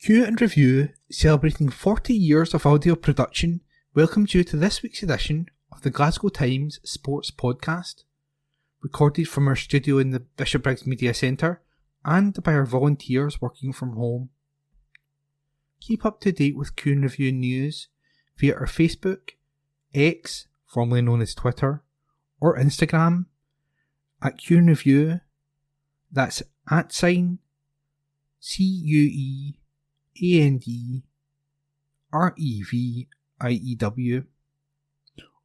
Q and Review, celebrating 40 years of audio production, welcomes you to this week's edition of the Glasgow Times Sports Podcast, recorded from our studio in the Bishopbriggs Media Centre and by our volunteers working from home. Keep up to date with Q and Review news via our Facebook, X, formerly known as Twitter, or Instagram at Q and Review. That's @CUEANDREVIEW,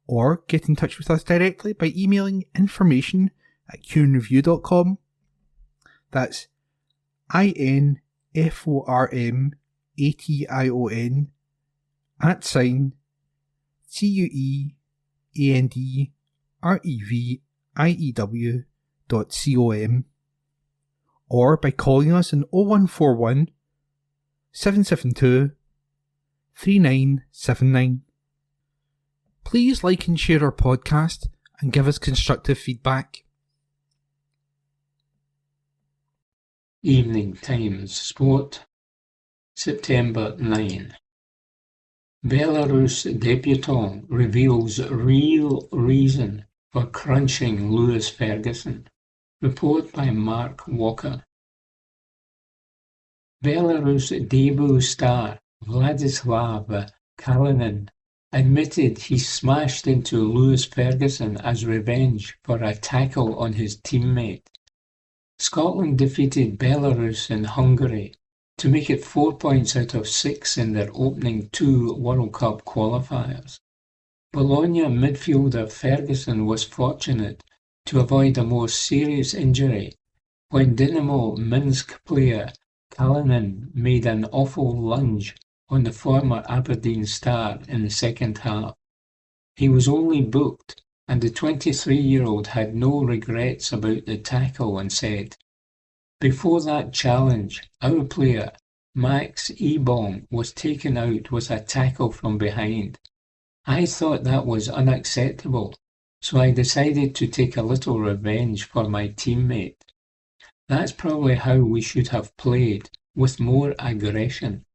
or get in touch with us directly by emailing information@qandreview.com. That's INFORMATION @CUEANDREVIEW.com, or by calling us on 0141 772 3979. Please like and share our podcast and give us constructive feedback. Evening Times Sport, September 9. Belarus debutant reveals real reason for crunching Lewis Ferguson. Report by Mark Walker. Belarus debut star Vladislav Kalinin admitted he smashed into Lewis Ferguson as revenge for a tackle on his teammate. Scotland defeated Belarus in Hungary to make it 4 points out of 6 in their opening 2 World Cup qualifiers. Bologna midfielder Ferguson was fortunate to avoid a more serious injury when Dynamo Minsk player Kalinin made an awful lunge on the former Aberdeen star in the second half. He was only booked, and the 23-year-old had no regrets about the tackle and said, "Before that challenge, our player, Max Ebong, was taken out with a tackle from behind. I thought that was unacceptable, so I decided to take a little revenge for my teammate. That's probably how we should have played, with more aggression.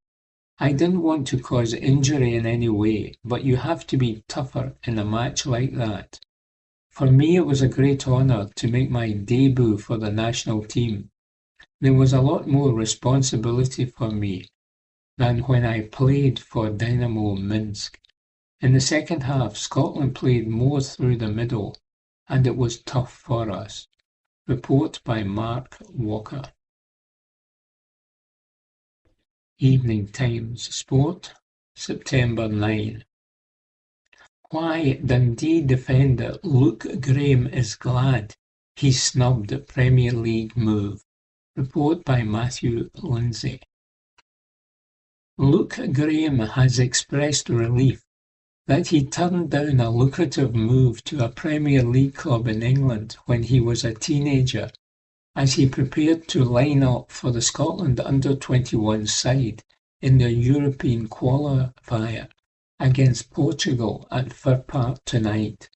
I didn't want to cause injury in any way, but you have to be tougher in a match like that. For me, it was a great honour to make my debut for the national team. There was a lot more responsibility for me than when I played for Dynamo Minsk. In the second half, Scotland played more through the middle, and it was tough for us." Report by Mark Walker. Evening Times Sport, September 9. Why Dundee defender Luke Graham is glad he snubbed a Premier League move. Report by Matthew Lindsay. Luke Graham has expressed relief that he turned down a lucrative move to a Premier League club in England when he was a teenager, as he prepared to line up for the Scotland under-21 side in their European qualifier against Portugal at Fir Park tonight.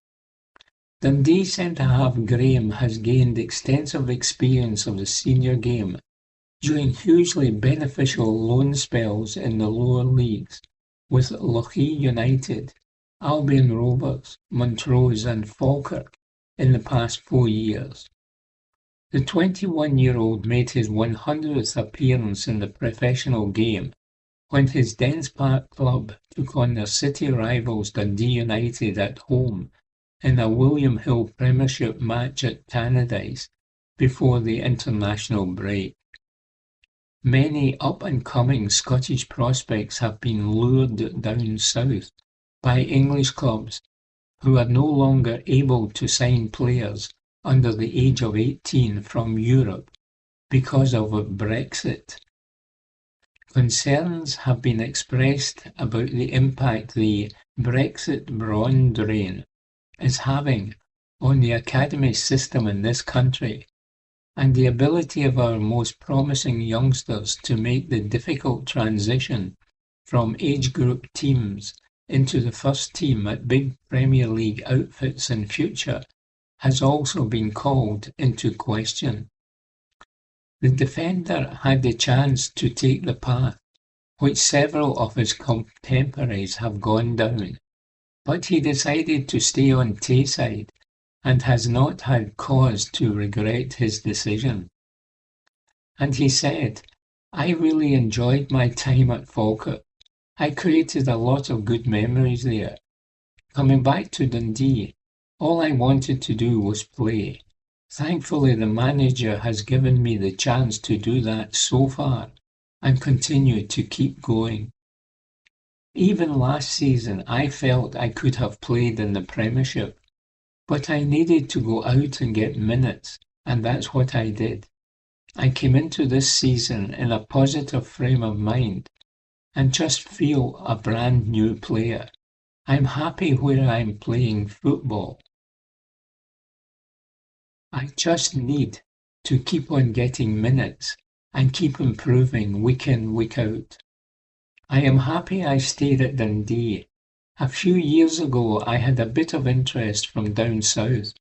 Dundee centre-half Graham has gained extensive experience of the senior game during hugely beneficial loan spells in the lower leagues with Lochee United, Albion Rovers, Montrose and Falkirk in the past 4 years. The 21-year-old made his 100th appearance in the professional game when his Dens Park club took on their city rivals Dundee United at home in a William Hill Premiership match at Tannadice before the international break. Many up-and-coming Scottish prospects have been lured down south by English clubs who are no longer able to sign players under the age of 18 from Europe because of Brexit. Concerns have been expressed about the impact the Brexit brawn drain is having on the academy system in this country, and the ability of our most promising youngsters to make the difficult transition from age group teams into the first team at big Premier League outfits in future has also been called into question. The defender had the chance to take the path which several of his contemporaries have gone down, but he decided to stay on Tayside and has not had cause to regret his decision. And he said, "I really enjoyed my time at Falkirk. I created a lot of good memories there. Coming back to Dundee, all I wanted to do was play. Thankfully, the manager has given me the chance to do that so far and continue to keep going. Even last season, I felt I could have played in the Premiership, but I needed to go out and get minutes, and that's what I did. I came into this season in a positive frame of mind and just feel a brand new player. I'm happy where I'm playing football. I just need to keep on getting minutes and keep improving week in, week out. I am happy I stayed at Dundee. A few years ago I had a bit of interest from down south,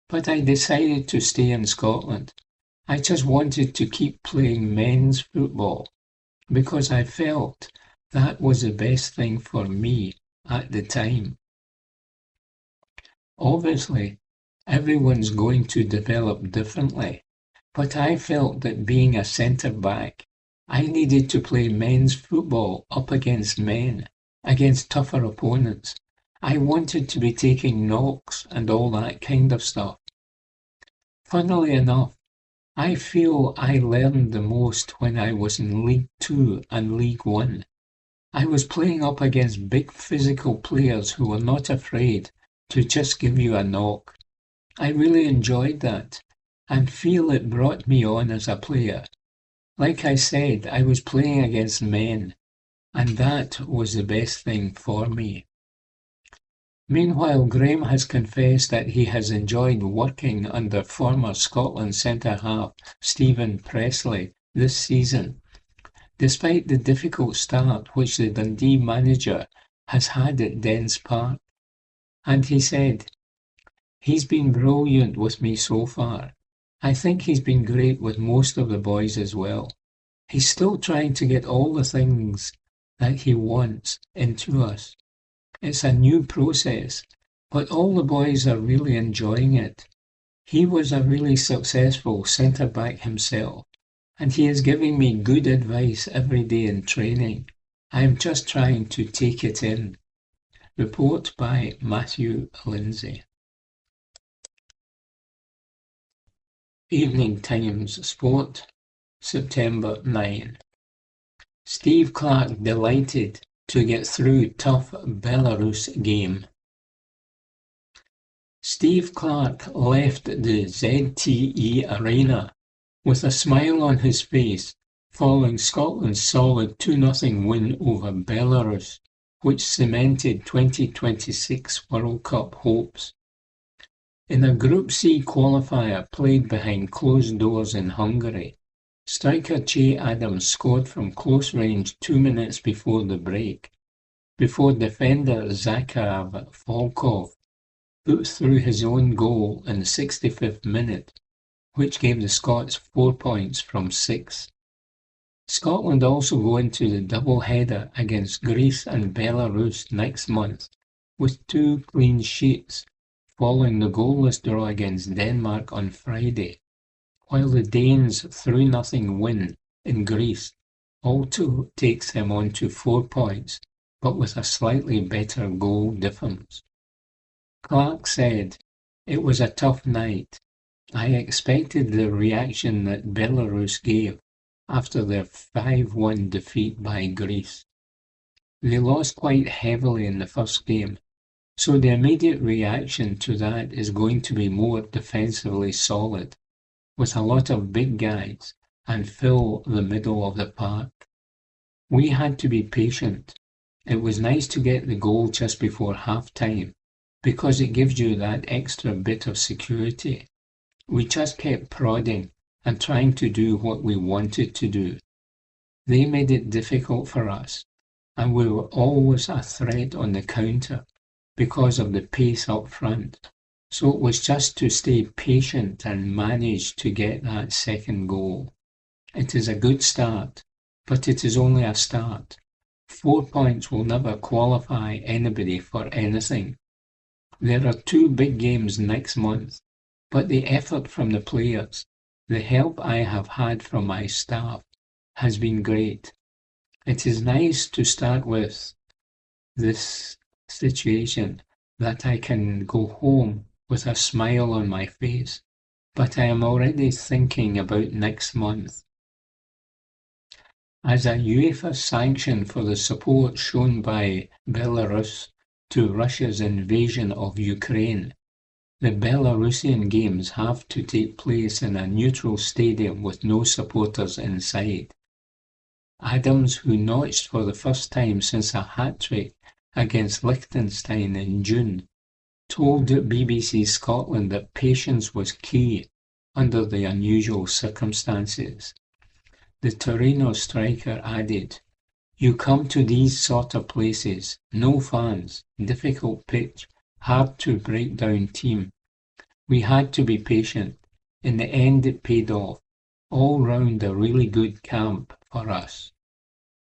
but I decided to stay in Scotland. I just wanted to keep playing men's football because I felt that was the best thing for me at the time. Obviously, everyone's going to develop differently, but I felt that being a centre-back, I needed to play men's football up against men, against tougher opponents. I wanted to be taking knocks and all that kind of stuff. Funnily enough, I feel I learned the most when I was in League Two and League One. I was playing up against big physical players who were not afraid to just give you a knock. I really enjoyed that and feel it brought me on as a player. Like I said, I was playing against men, and that was the best thing for me. Meanwhile, Graham has confessed that he has enjoyed working under former Scotland centre-half Stephen Pressley this season, despite the difficult start which the Dundee manager has had at Dens Park. And he said, "He's been brilliant with me so far. I think he's been great with most of the boys as well. He's still trying to get all the things that he wants into us. It's a new process, but all the boys are really enjoying it. He was a really successful centre-back himself, and he is giving me good advice every day in training. I am just trying to take it in." Report by Matthew Lindsay. Evening Times Sport, September 9. Steve Clarke delighted to get through tough Belarus game. Steve Clarke left the ZTE Arena with a smile on his face following Scotland's solid 2-0 win over Belarus, which cemented 2026 World Cup hopes. In a Group C qualifier played behind closed doors in Hungary, striker Che Adams scored from close range 2 minutes before the break, before defender Zakhav Volkov put through his own goal in the 65th minute, which gave the Scots 4 points from 6. Scotland also go into the double-header against Greece and Belarus next month, with 2 clean sheets, following the goalless draw against Denmark on Friday, while the Danes' 3-0 win in Greece also takes them on to 4 points, but with a slightly better goal difference. Clarke said, "It was a tough night. I expected the reaction that Belarus gave after their 5-1 defeat by Greece. They lost quite heavily in the first game, so the immediate reaction to that is going to be more defensively solid, with a lot of big guys, and fill the middle of the park. We had to be patient. It was nice to get the goal just before half-time, because it gives you that extra bit of security. We just kept prodding and trying to do what we wanted to do. They made it difficult for us, and we were always a threat on the counter because of the pace up front. So it was just to stay patient and manage to get that second goal. It is a good start, but it is only a start. 4 points will never qualify anybody for anything. There are 2 big games next month, but the effort from the players, the help I have had from my staff, has been great. It is nice to start with this situation that I can go home with a smile on my face, but I am already thinking about next month. As a UEFA sanction for the support shown by Belarus to Russia's invasion of Ukraine, the Belarusian games have to take place in a neutral stadium with no supporters inside. Adams, who notched for the first time since a hat-trick against Liechtenstein in June, told BBC Scotland that patience was key under the unusual circumstances. The Torino striker added, "You come to these sort of places, no fans, difficult pitch, hard to break down team. We had to be patient. In the end it paid off. All round a really good camp for us.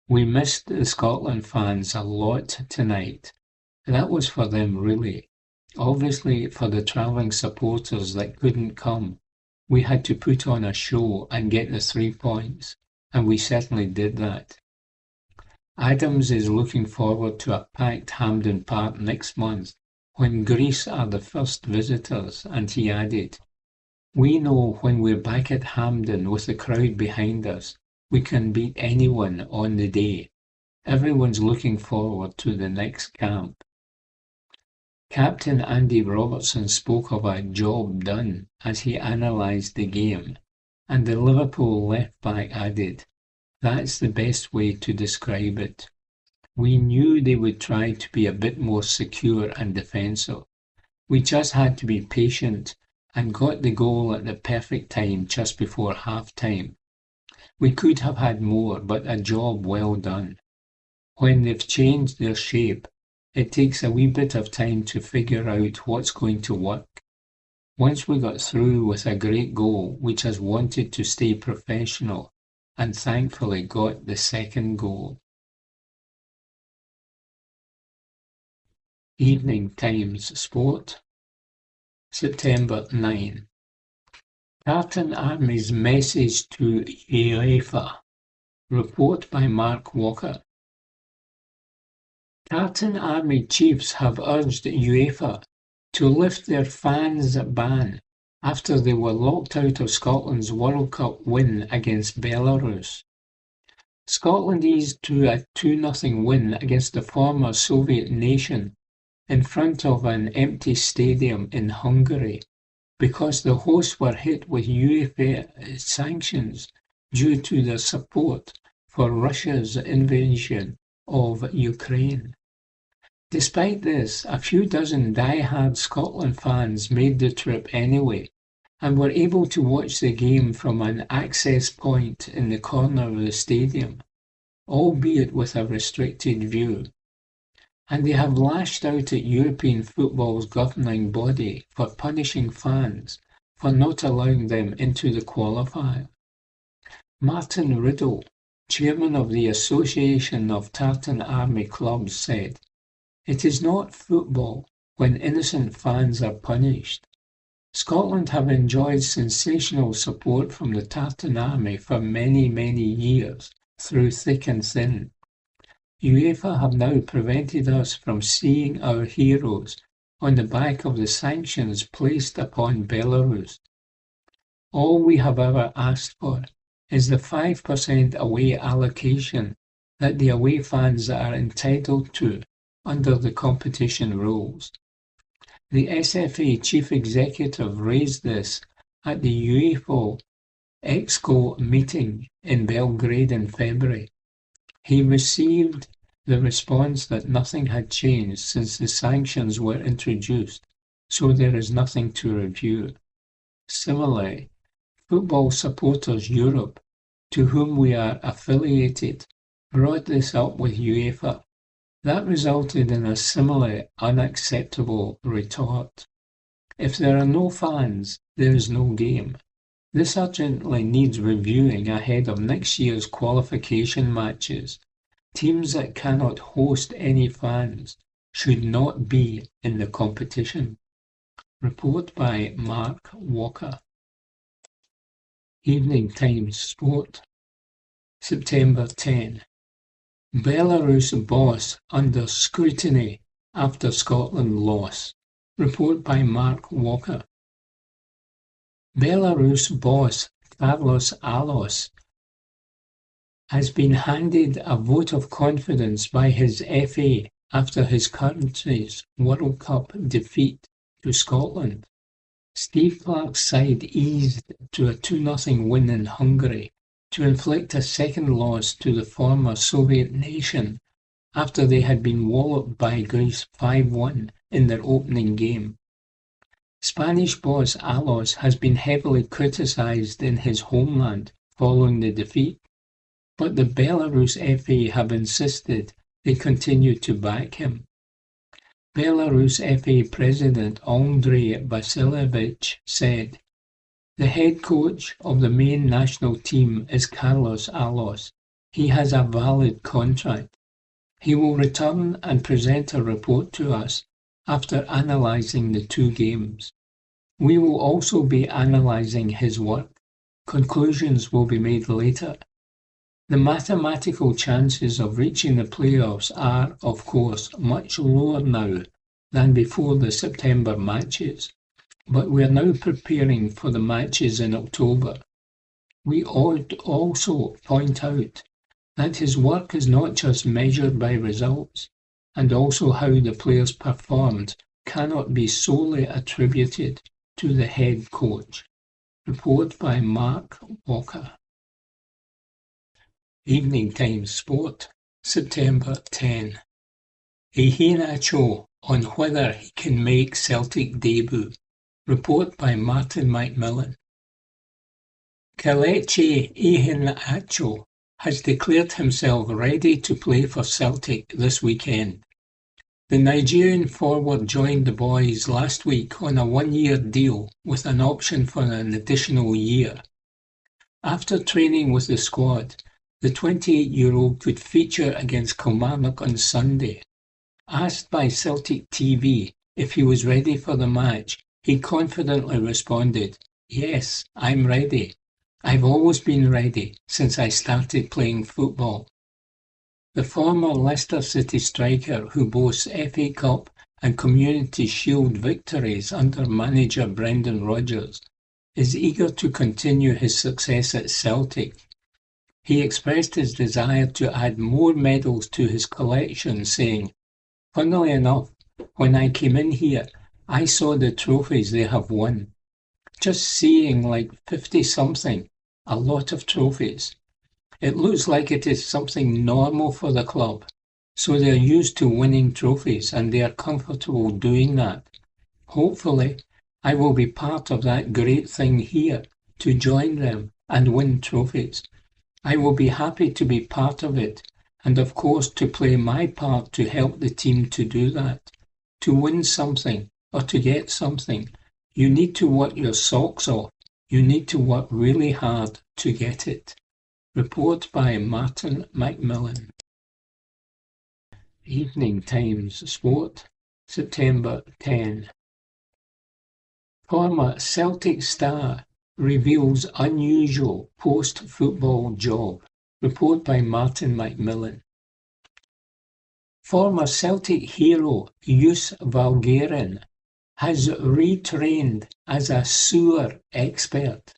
We missed the Scotland fans a lot tonight. That was for them really. Obviously for the travelling supporters that couldn't come, we had to put on a show and get the 3 points, and we certainly did that." Adams is looking forward to a packed Hampden Park next month when Greece are the first visitors, and he added, "We know when we're back at Hampden with the crowd behind us, we can beat anyone on the day. Everyone's looking forward to the next camp." Captain Andy Robertson spoke of a job done as he analysed the game, and the Liverpool left-back added, "That's the best way to describe it. We knew they would try to be a bit more secure and defensive. We just had to be patient and got the goal at the perfect time just before half-time. We could have had more, but a job well done. When they've changed their shape, it takes a wee bit of time to figure out what's going to work. Once we got through with a great goal, we just wanted to stay professional and thankfully got the second goal." Evening Times Sport, September 9. Tartan Army's message to UEFA. Report by Mark Walker. Tartan Army chiefs have urged UEFA to lift their fans' ban after they were locked out of Scotland's World Cup win against Belarus. Scotland eased to a 2-0 win against the former Soviet nation in front of an empty stadium in Hungary because the hosts were hit with UEFA sanctions due to their support for Russia's invasion of Ukraine. Despite this, a few dozen die-hard Scotland fans made the trip anyway and were able to watch the game from an access point in the corner of the stadium, albeit with a restricted view. And they have lashed out at European football's governing body for punishing fans for not allowing them into the qualifier. Martin Riddle, chairman of the Association of Tartan Army Clubs, said, "It is not football when innocent fans are punished. Scotland have enjoyed sensational support from the Tartan Army for many, many years, through thick and thin. UEFA have now prevented us from seeing our heroes on the back of the sanctions placed upon Belarus. All we have ever asked for is the 5% away allocation that the away fans are entitled to under the competition rules." The SFA chief executive raised this at the UEFA Exco meeting in Belgrade in February. He received the response that nothing had changed since the sanctions were introduced, so there is nothing to review. Similarly, Football Supporters Europe, to whom we are affiliated, brought this up with UEFA. That resulted in a similarly unacceptable retort. If there are no fans, there is no game. This urgently needs reviewing ahead of next year's qualification matches. Teams that cannot host any fans should not be in the competition. Report by Mark Walker. Evening Times Sport, September 10. Belarus boss under scrutiny after Scotland loss. Report by Mark Walker. Belarus boss Carlos Alos has been handed a vote of confidence by his FA after his country's World Cup defeat to Scotland. Steve Clarke's side eased to a 2-0 win in Hungary to inflict a second loss to the former Soviet nation after they had been walloped by Greece 5-1 in their opening game. Spanish boss Alos has been heavily criticised in his homeland following the defeat, but the Belarus FA have insisted they continue to back him. Belarus FA President Andrei Vasilevich said, "The head coach of the main national team is Carlos Alos. He has a valid contract. He will return and present a report to us after analysing the 2 games. We will also be analysing his work. Conclusions will be made later. The mathematical chances of reaching the playoffs are, of course, much lower now than before the September matches, but we are now preparing for the matches in October. We ought also point out that his work is not just measured by results, and also how the players performed cannot be solely attributed to the head coach." Report by Mark Walker. Evening Times Sport, September 10. Iheanacho on whether he can make Celtic debut. Report by Martin McMillan. Kelechi Iheanacho has declared himself ready to play for Celtic this weekend. The Nigerian forward joined the boys last week on a 1-year deal with an option for an additional year. After training with the squad, the 28-year-old could feature against Kilmarnock on Sunday. Asked by Celtic TV if he was ready for the match, he confidently responded, "Yes, I'm ready. I've always been ready since I started playing football." The former Leicester City striker, who boasts FA Cup and Community Shield victories under manager Brendan Rodgers, is eager to continue his success at Celtic. He expressed his desire to add more medals to his collection, saying, "Funnily enough, when I came in here, I saw the trophies they have won. Just seeing like 50-something, a lot of trophies. It looks like it is something normal for the club, so they're used to winning trophies and they are comfortable doing that. Hopefully, I will be part of that great thing here, to join them and win trophies. I will be happy to be part of it, and of course to play my part to help the team to do that. To win something, or to get something, you need to work your socks off. You need to work really hard to get it." Report by Martin McMillan. Evening Times Sport, September 10. Former Celtic star reveals unusual post-football job. Report by Martin McMillan. Former Celtic hero Jus Valgaeren has retrained as a sewer expert.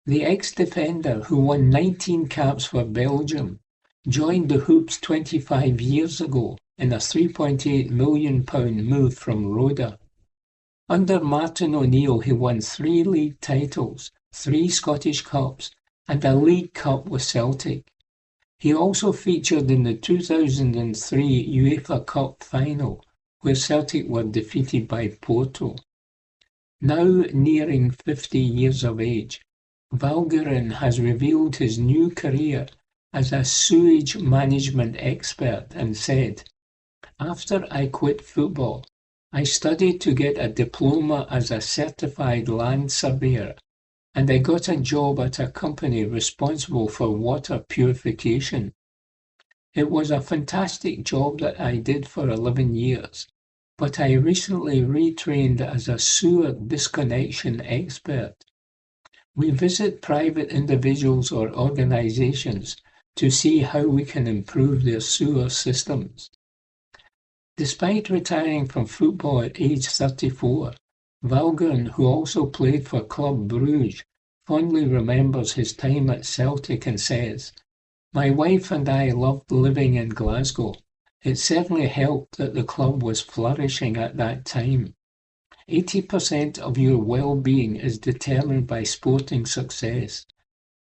The ex-defender, who won 19 caps for Belgium, joined the Hoops 25 years ago in a £3.8 million move from Roda. Under Martin O'Neill, he won 3 league titles, 3 Scottish Cups, and a League Cup with Celtic. He also featured in the 2003 UEFA Cup final, where Celtic were defeated by Porto. Now nearing 50 years of age, Valgaeren has revealed his new career as a sewage management expert and said, "After I quit football, I studied to get a diploma as a certified land surveyor, and I got a job at a company responsible for water purification. It was a fantastic job that I did for 11 years, but I recently retrained as a sewer disconnection expert. We visit private individuals or organizations to see how we can improve their sewer systems. Despite retiring from football at age 34, Valgren, who also played for Club Brugge, fondly remembers his time at Celtic and says, "My wife and I loved living in Glasgow. It certainly helped that the club was flourishing at that time. 80% of your well-being is determined by sporting success.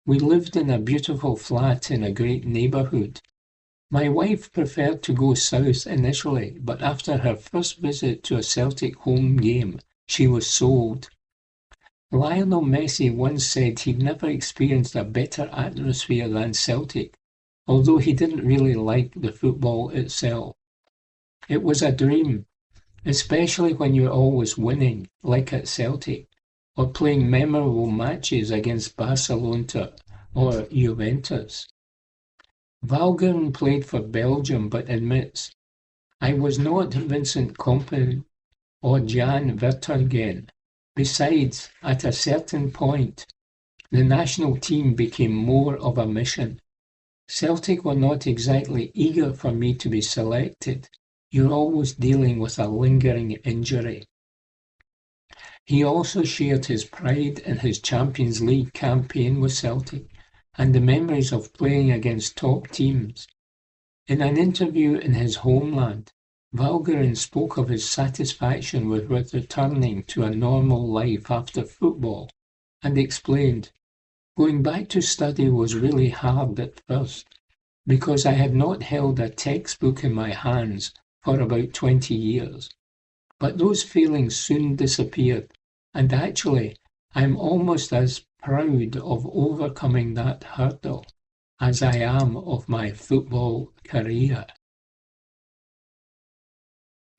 We lived in a beautiful flat in a great neighbourhood. My wife preferred to go south initially, but after her first visit to a Celtic home game, she was sold." Lionel Messi once said he'd never experienced a better atmosphere than Celtic, although he didn't really like the football itself. It was a dream, especially when you're always winning, like at Celtic, or playing memorable matches against Barcelona or Juventus. Valgren played for Belgium but admits, "I was not Vincent Kompany or Jan Vertonghen. Besides, at a certain point, the national team became more of a mission. Celtic were not exactly eager for me to be selected. You're always dealing with a lingering injury." He also shared his pride in his Champions League campaign with Celtic and the memories of playing against top teams. In an interview in his homeland, Valgren spoke of his satisfaction with returning to a normal life after football and explained, "Going back to study was really hard at first, because I had not held a textbook in my hands for about 20 years. But those feelings soon disappeared, and actually I'm almost as proud of overcoming that hurdle as I am of my football career."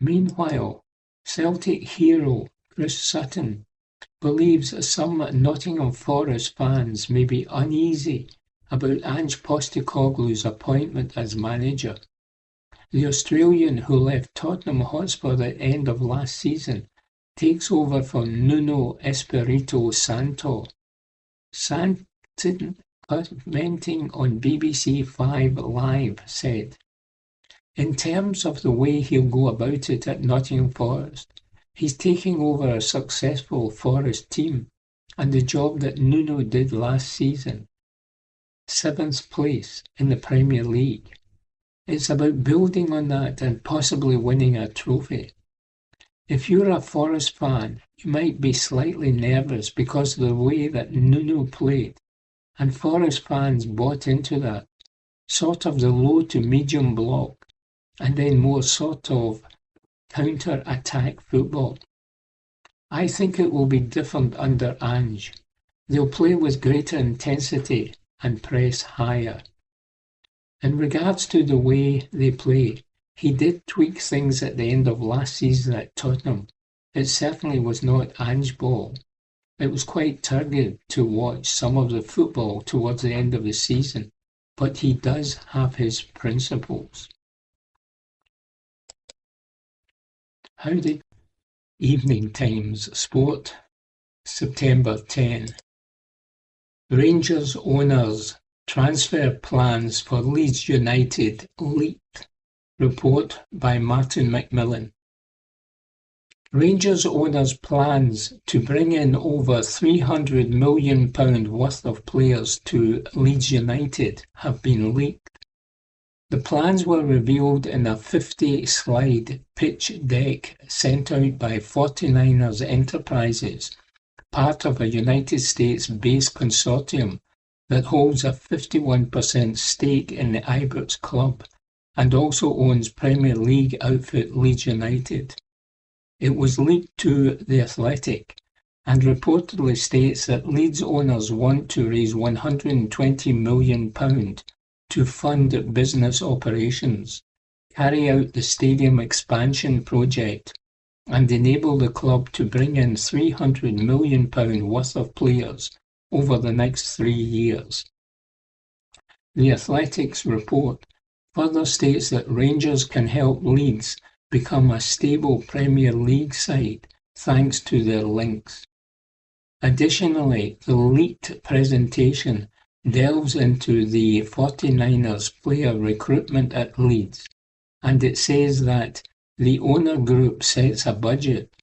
Meanwhile, Celtic hero Chris Sutton believes some Nottingham Forest fans may be uneasy about Ange Postecoglou's appointment as manager. The Australian, who left Tottenham Hotspur at the end of last season, takes over for Nuno Espirito Santo. Santon, commenting on BBC 5 Live, said, "In terms of the way he'll go about it at Nottingham Forest, he's taking over a successful Forest team, and the job that Nuno did last season, 7th place in the Premier League. It's about building on that and possibly winning a trophy. If you're a Forest fan, you might be slightly nervous because of the way that Nuno played, and Forest fans bought into that, sort of the low to medium block, and then more sort of counter-attack football. I think it will be different under Ange. They'll play with greater intensity and press higher." In regards to the way they play, he did tweak things at the end of last season at Tottenham. It certainly was not Ange ball. It was quite turgid to watch some of the football towards the end of the season, but he does have his principles. How did Evening Times Sport, September 10. Rangers owners transfer plans for Leeds United leaked. Report by Martin McMillan. Rangers owners' plans to bring in over £300 million worth of players to Leeds United have been leaked. The plans were revealed in a 50-slide pitch deck sent out by 49ers Enterprises, part of a United States-based consortium that holds a 51% stake in the Ibrox club and also owns Premier League outfit Leeds United. It was leaked to The Athletic and reportedly states that Leeds owners want to raise £120 million to fund business operations, carry out the stadium expansion project, and enable the club to bring in £300 million worth of players over the next 3 years. The Athletic's report further states that Rangers can help Leeds become a stable Premier League side thanks to their links. Additionally, the leaked presentation delves into the 49ers player recruitment at Leeds, and it says that the owner group sets a budget,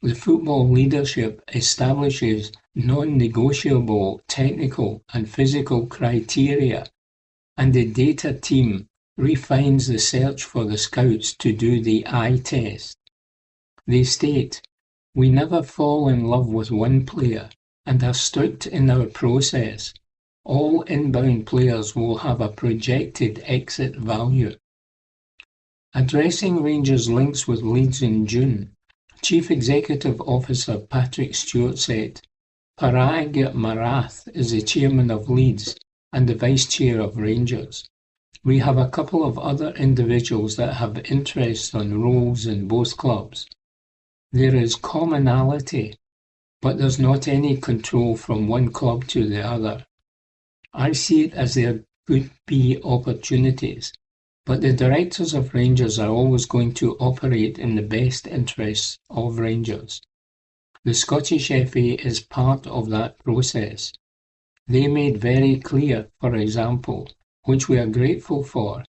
the football leadership establishes non-negotiable technical and physical criteria, and the data team refines the search for the scouts to do the eye test. They state, "We never fall in love with one player and are strict in our process. All inbound players will have a projected exit value." Addressing Rangers' links with Leeds in June, Chief Executive Officer Patrick Stewart said, "Parag Marath is the chairman of Leeds and the vice chair of Rangers. We have a couple of other individuals that have interests on roles in both clubs. There is commonality, but there's not any control from one club to the other. I see it as there could be opportunities, but the directors of Rangers are always going to operate in the best interests of Rangers. The Scottish FA is part of that process. They made very clear, for example, which we are grateful for,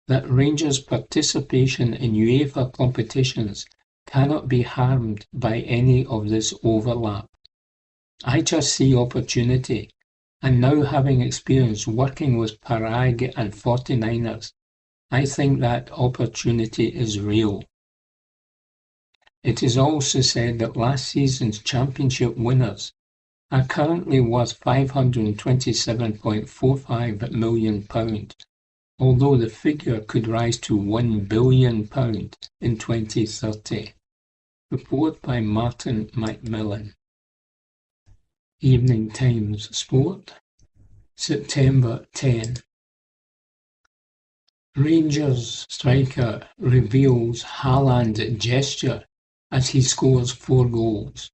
that Rangers' participation in UEFA competitions cannot be harmed by any of this overlap. I just see opportunity, and now having experience working with Parag and 49ers, I think that opportunity is real." It is also said that last season's championship winners are currently worth £527.45 million, although the figure could rise to £1 billion in 2030. Report by Martin Macmillan. Evening Times Sport, September 10. Rangers striker reveals Haaland gesture as he scores 4 goals.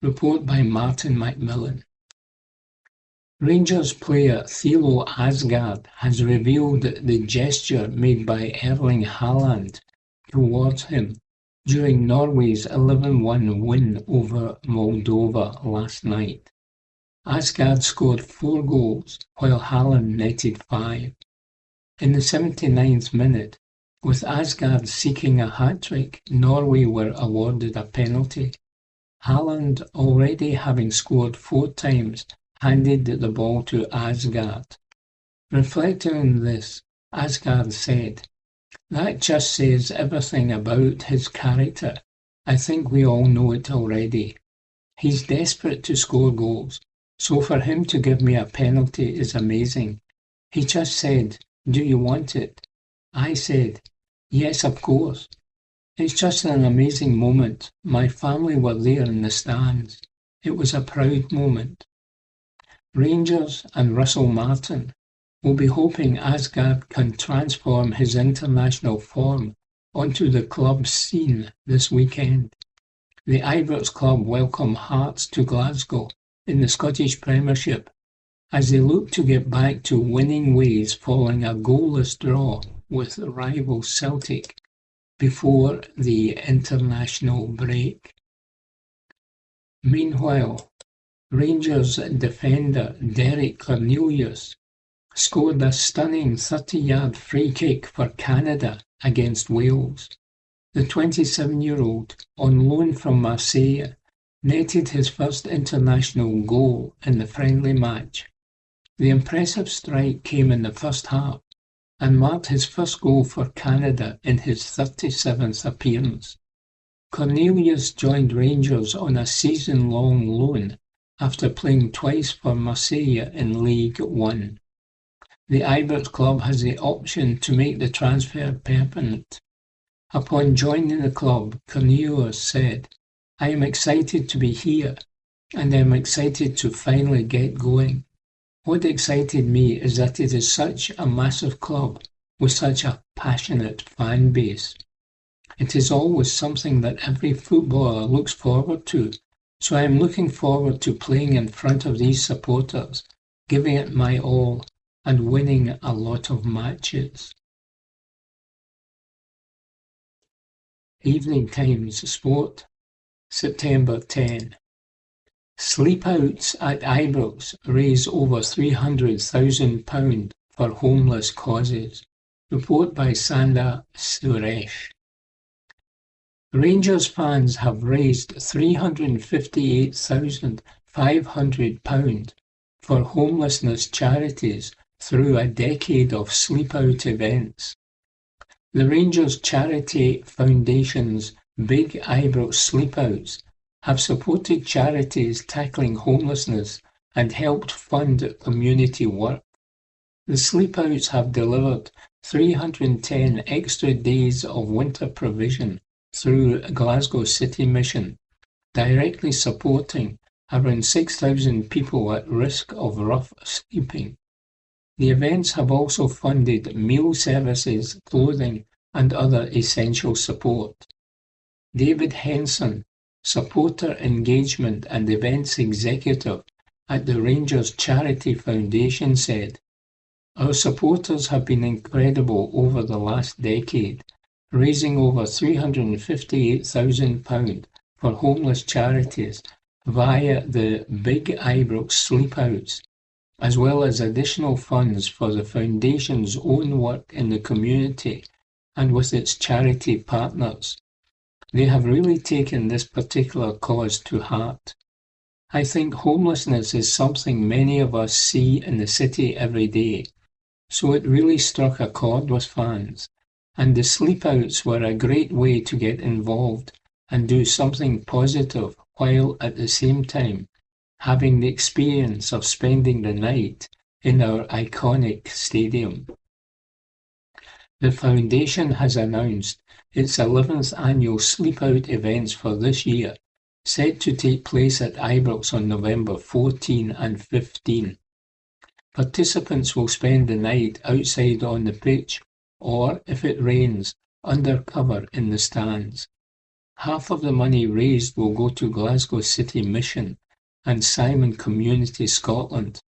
Report by Martin Macmillan. Rangers player Thilo Asgard has revealed the gesture made by Erling Haaland towards him during Norway's 11-1 win over Moldova last night. Asgard scored 4 goals while Haaland netted 5. In the 79th minute, with Asgard seeking a hat-trick, Norway were awarded a penalty. Haaland, already having scored 4 times, handed the ball to Asgard. Reflecting on this, Asgard said, "That just says everything about his character. I think we all know it already. He's desperate to score goals, so for him to give me a penalty is amazing. He just said, 'Do you want it?' I said, 'Yes, of course.' It's just an amazing moment. My family were there in the stands. It was a proud moment." Rangers and Russell Martin will be hoping Asgard can transform his international form onto the club's scene this weekend. The Ibrox club welcome Hearts to Glasgow in the Scottish Premiership as they look to get back to winning ways following a goalless draw with rival Celtic before the international break. Meanwhile, Rangers defender Derek Cornelius scored a stunning 30-yard free kick for Canada against Wales. The 27-year-old, on loan from Marseille, netted his first international goal in the friendly match. The impressive strike came in the first half and marked his first goal for Canada in his 37th appearance. Cornelius joined Rangers on a season-long loan after playing twice for Marseille in League One. The Ibrox club has the option to make the transfer permanent. Upon joining the club, Cornelius said, "I am excited to be here, and I am excited to finally get going. What excited me is that it is such a massive club with such a passionate fan base. It is always something that every footballer looks forward to, so I am looking forward to playing in front of these supporters, giving it my all, and winning a lot of matches." Evening Times Sport, September 10. Sleepouts at Ibrox raise over £300,000 for homeless causes. Report by Sanda Suresh. Rangers fans have raised £358,500 for homelessness charities through a decade of sleepout events. The Rangers Charity Foundation's Big Ibrox Sleepouts have supported charities tackling homelessness and helped fund community work. The sleepouts have delivered 310 extra days of winter provision through Glasgow City Mission, directly supporting around 6,000 people at risk of rough sleeping. The events have also funded meal services, clothing, and other essential support. David Henson, Supporter Engagement and Events Executive at the Rangers Charity Foundation, said, "Our supporters have been incredible over the last decade, raising over £358,000 for homeless charities via the Big Ibrox Sleepouts, as well as additional funds for the Foundation's own work in the community and with its charity partners. They have really taken this particular cause to heart. I think homelessness is something many of us see in the city every day, so it really struck a chord with fans, and the sleepouts were a great way to get involved and do something positive while at the same time having the experience of spending the night in our iconic stadium." The Foundation has announced its 11th annual Sleepout events for this year, set to take place at Ibrox on November 14 and 15. Participants will spend the night outside on the pitch, or, if it rains, under cover in the stands. Half of the money raised will go to Glasgow City Mission and Simon Community Scotland,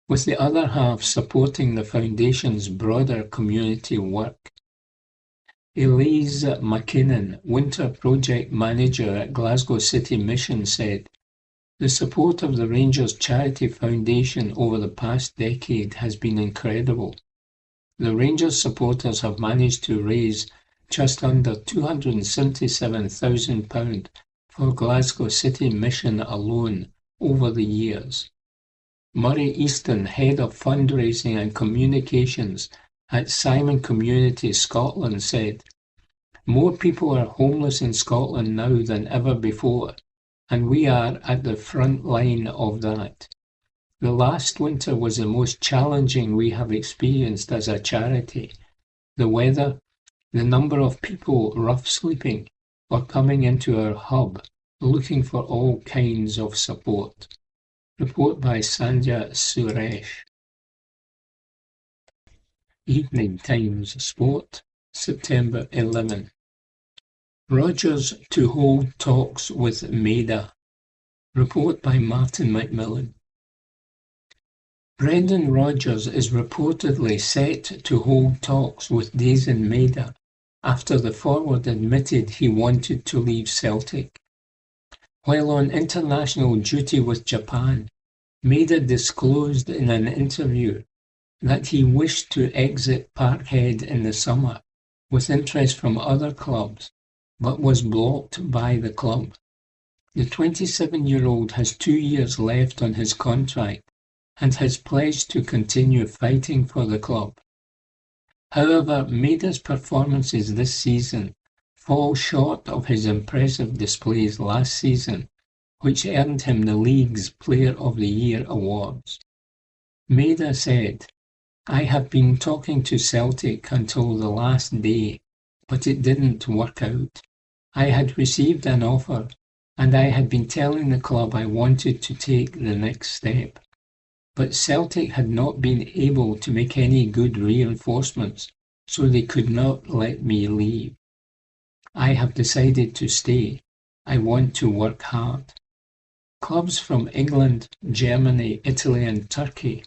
with the other half supporting the Foundation's broader community work. Elise McKinnon, Winter Project Manager at Glasgow City Mission, said, "The support of the Rangers Charity Foundation over the past decade has been incredible. The Rangers supporters have managed to raise just under £277,000 for Glasgow City Mission alone over the years." Murray Easton, Head of Fundraising and Communications at Simon Community Scotland, said, "More people are homeless in Scotland now than ever before, and we are at the front line of that. The last winter was the most challenging we have experienced as a charity. The weather, the number of people rough sleeping or coming into our hub looking for all kinds of support." Report by Sandhya Suresh. Evening Times Sport, September 11. Rodgers to hold talks with Maida. Report by Martin McMillan. Brendan Rodgers is reportedly set to hold talks with Daizen Maida after the forward admitted he wanted to leave Celtic. While on international duty with Japan, Maida disclosed in an interview that he wished to exit Parkhead in the summer with interest from other clubs, but was blocked by the club. The 27-year-old has 2 years left on his contract and has pledged to continue fighting for the club. However, Maida's performances this season fall short of his impressive displays last season, which earned him the league's Player of the Year awards. Maida said, "I have been talking to Celtic until the last day, but it didn't work out. I had received an offer, and I had been telling the club I wanted to take the next step. But Celtic had not been able to make any good reinforcements, so they could not let me leave. I have decided to stay. I want to work hard." Clubs from England, Germany, Italy and Turkey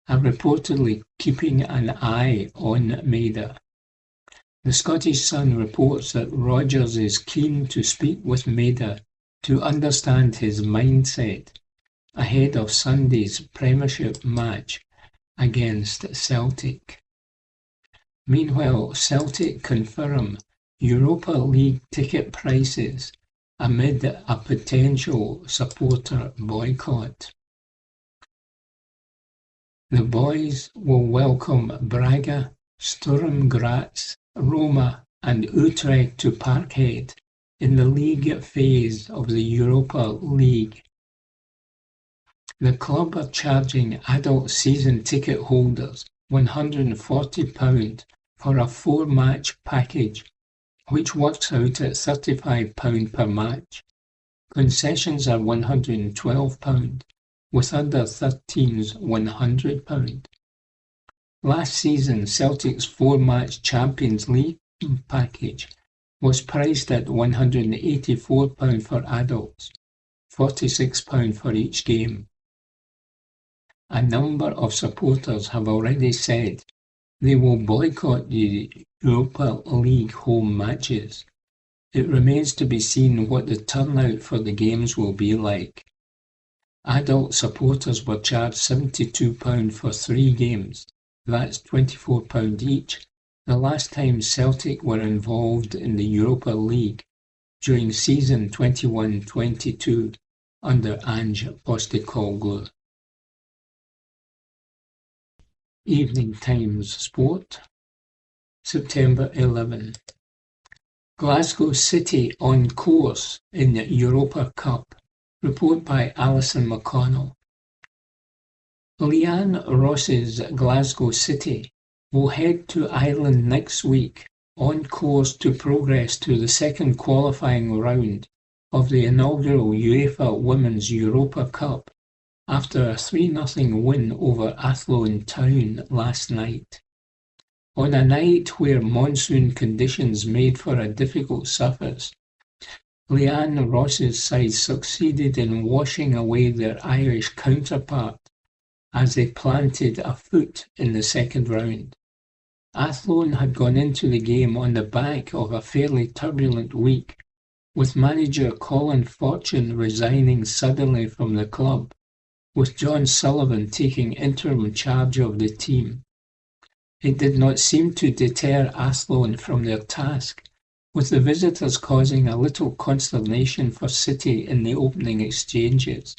are reportedly keeping an eye on Maida. The Scottish Sun reports that Rodgers is keen to speak with Maida to understand his mindset ahead of Sunday's Premiership match against Celtic. Meanwhile, Celtic confirm Europa League ticket prices amid a potential supporter boycott. The boys will welcome Braga, Sturm Graz, Roma and Utrecht to Parkhead in the league phase of the Europa League. The club are charging adult season ticket holders £140 for a 4-match package, which works out at £35 per match. Concessions are £112, with under 13s £100. Last season, Celtic's 4-match Champions League package was priced at £184 for adults, £46 for each game. A number of supporters have already said they will boycott the Europa League home matches. It remains to be seen what the turnout for the games will be like. Adult supporters were charged £72 for 3 games, that's £24 each, the last time Celtic were involved in the Europa League during season 21-22 under Ange Postecoglou. Evening Times Sport, September 11. Glasgow City on course in the Europa Cup. Report by Alison McConnell. Leanne Ross's Glasgow City will head to Ireland next week on course to progress to the second qualifying round of the inaugural UEFA Women's Europa Cup after a 3-0 win over Athlone Town last night. On a night where monsoon conditions made for a difficult surface, Leanne Ross's side succeeded in washing away their Irish counterpart as they planted a foot in the second round. Athlone had gone into the game on the back of a fairly turbulent week, with manager Colin Fortune resigning suddenly from the club, with John Sullivan taking interim charge of the team. It did not seem to deter Athlone from their task, with the visitors causing a little consternation for City in the opening exchanges.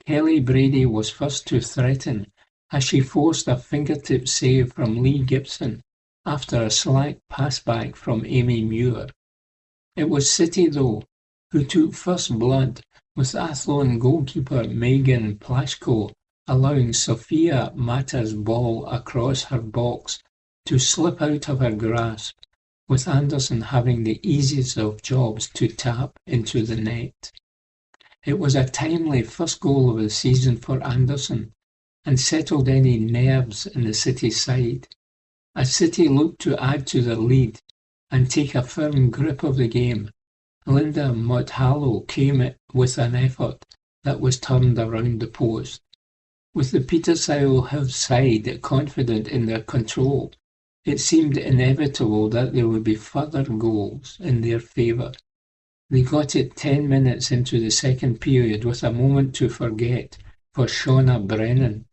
Kelly Brady was first to threaten as she forced a fingertip save from Lee Gibson after a slack passback from Amy Muir. It was City, though, who took first blood, with Athlone goalkeeper Megan Plashko allowing Sophia Mata's ball across her box to slip out of her grasp, with Anderson having the easiest of jobs to tap into the net. It was a timely first goal of the season for Anderson and settled any nerves in the City side, as City looked to add to the lead and take a firm grip of the game. Linda Mothallo came with an effort that was turned around the post. With the Petersile side confident in their control, it seemed inevitable that there would be further goals in their favour. They got it 10 minutes into the second period with a moment to forget for Shauna Brennan.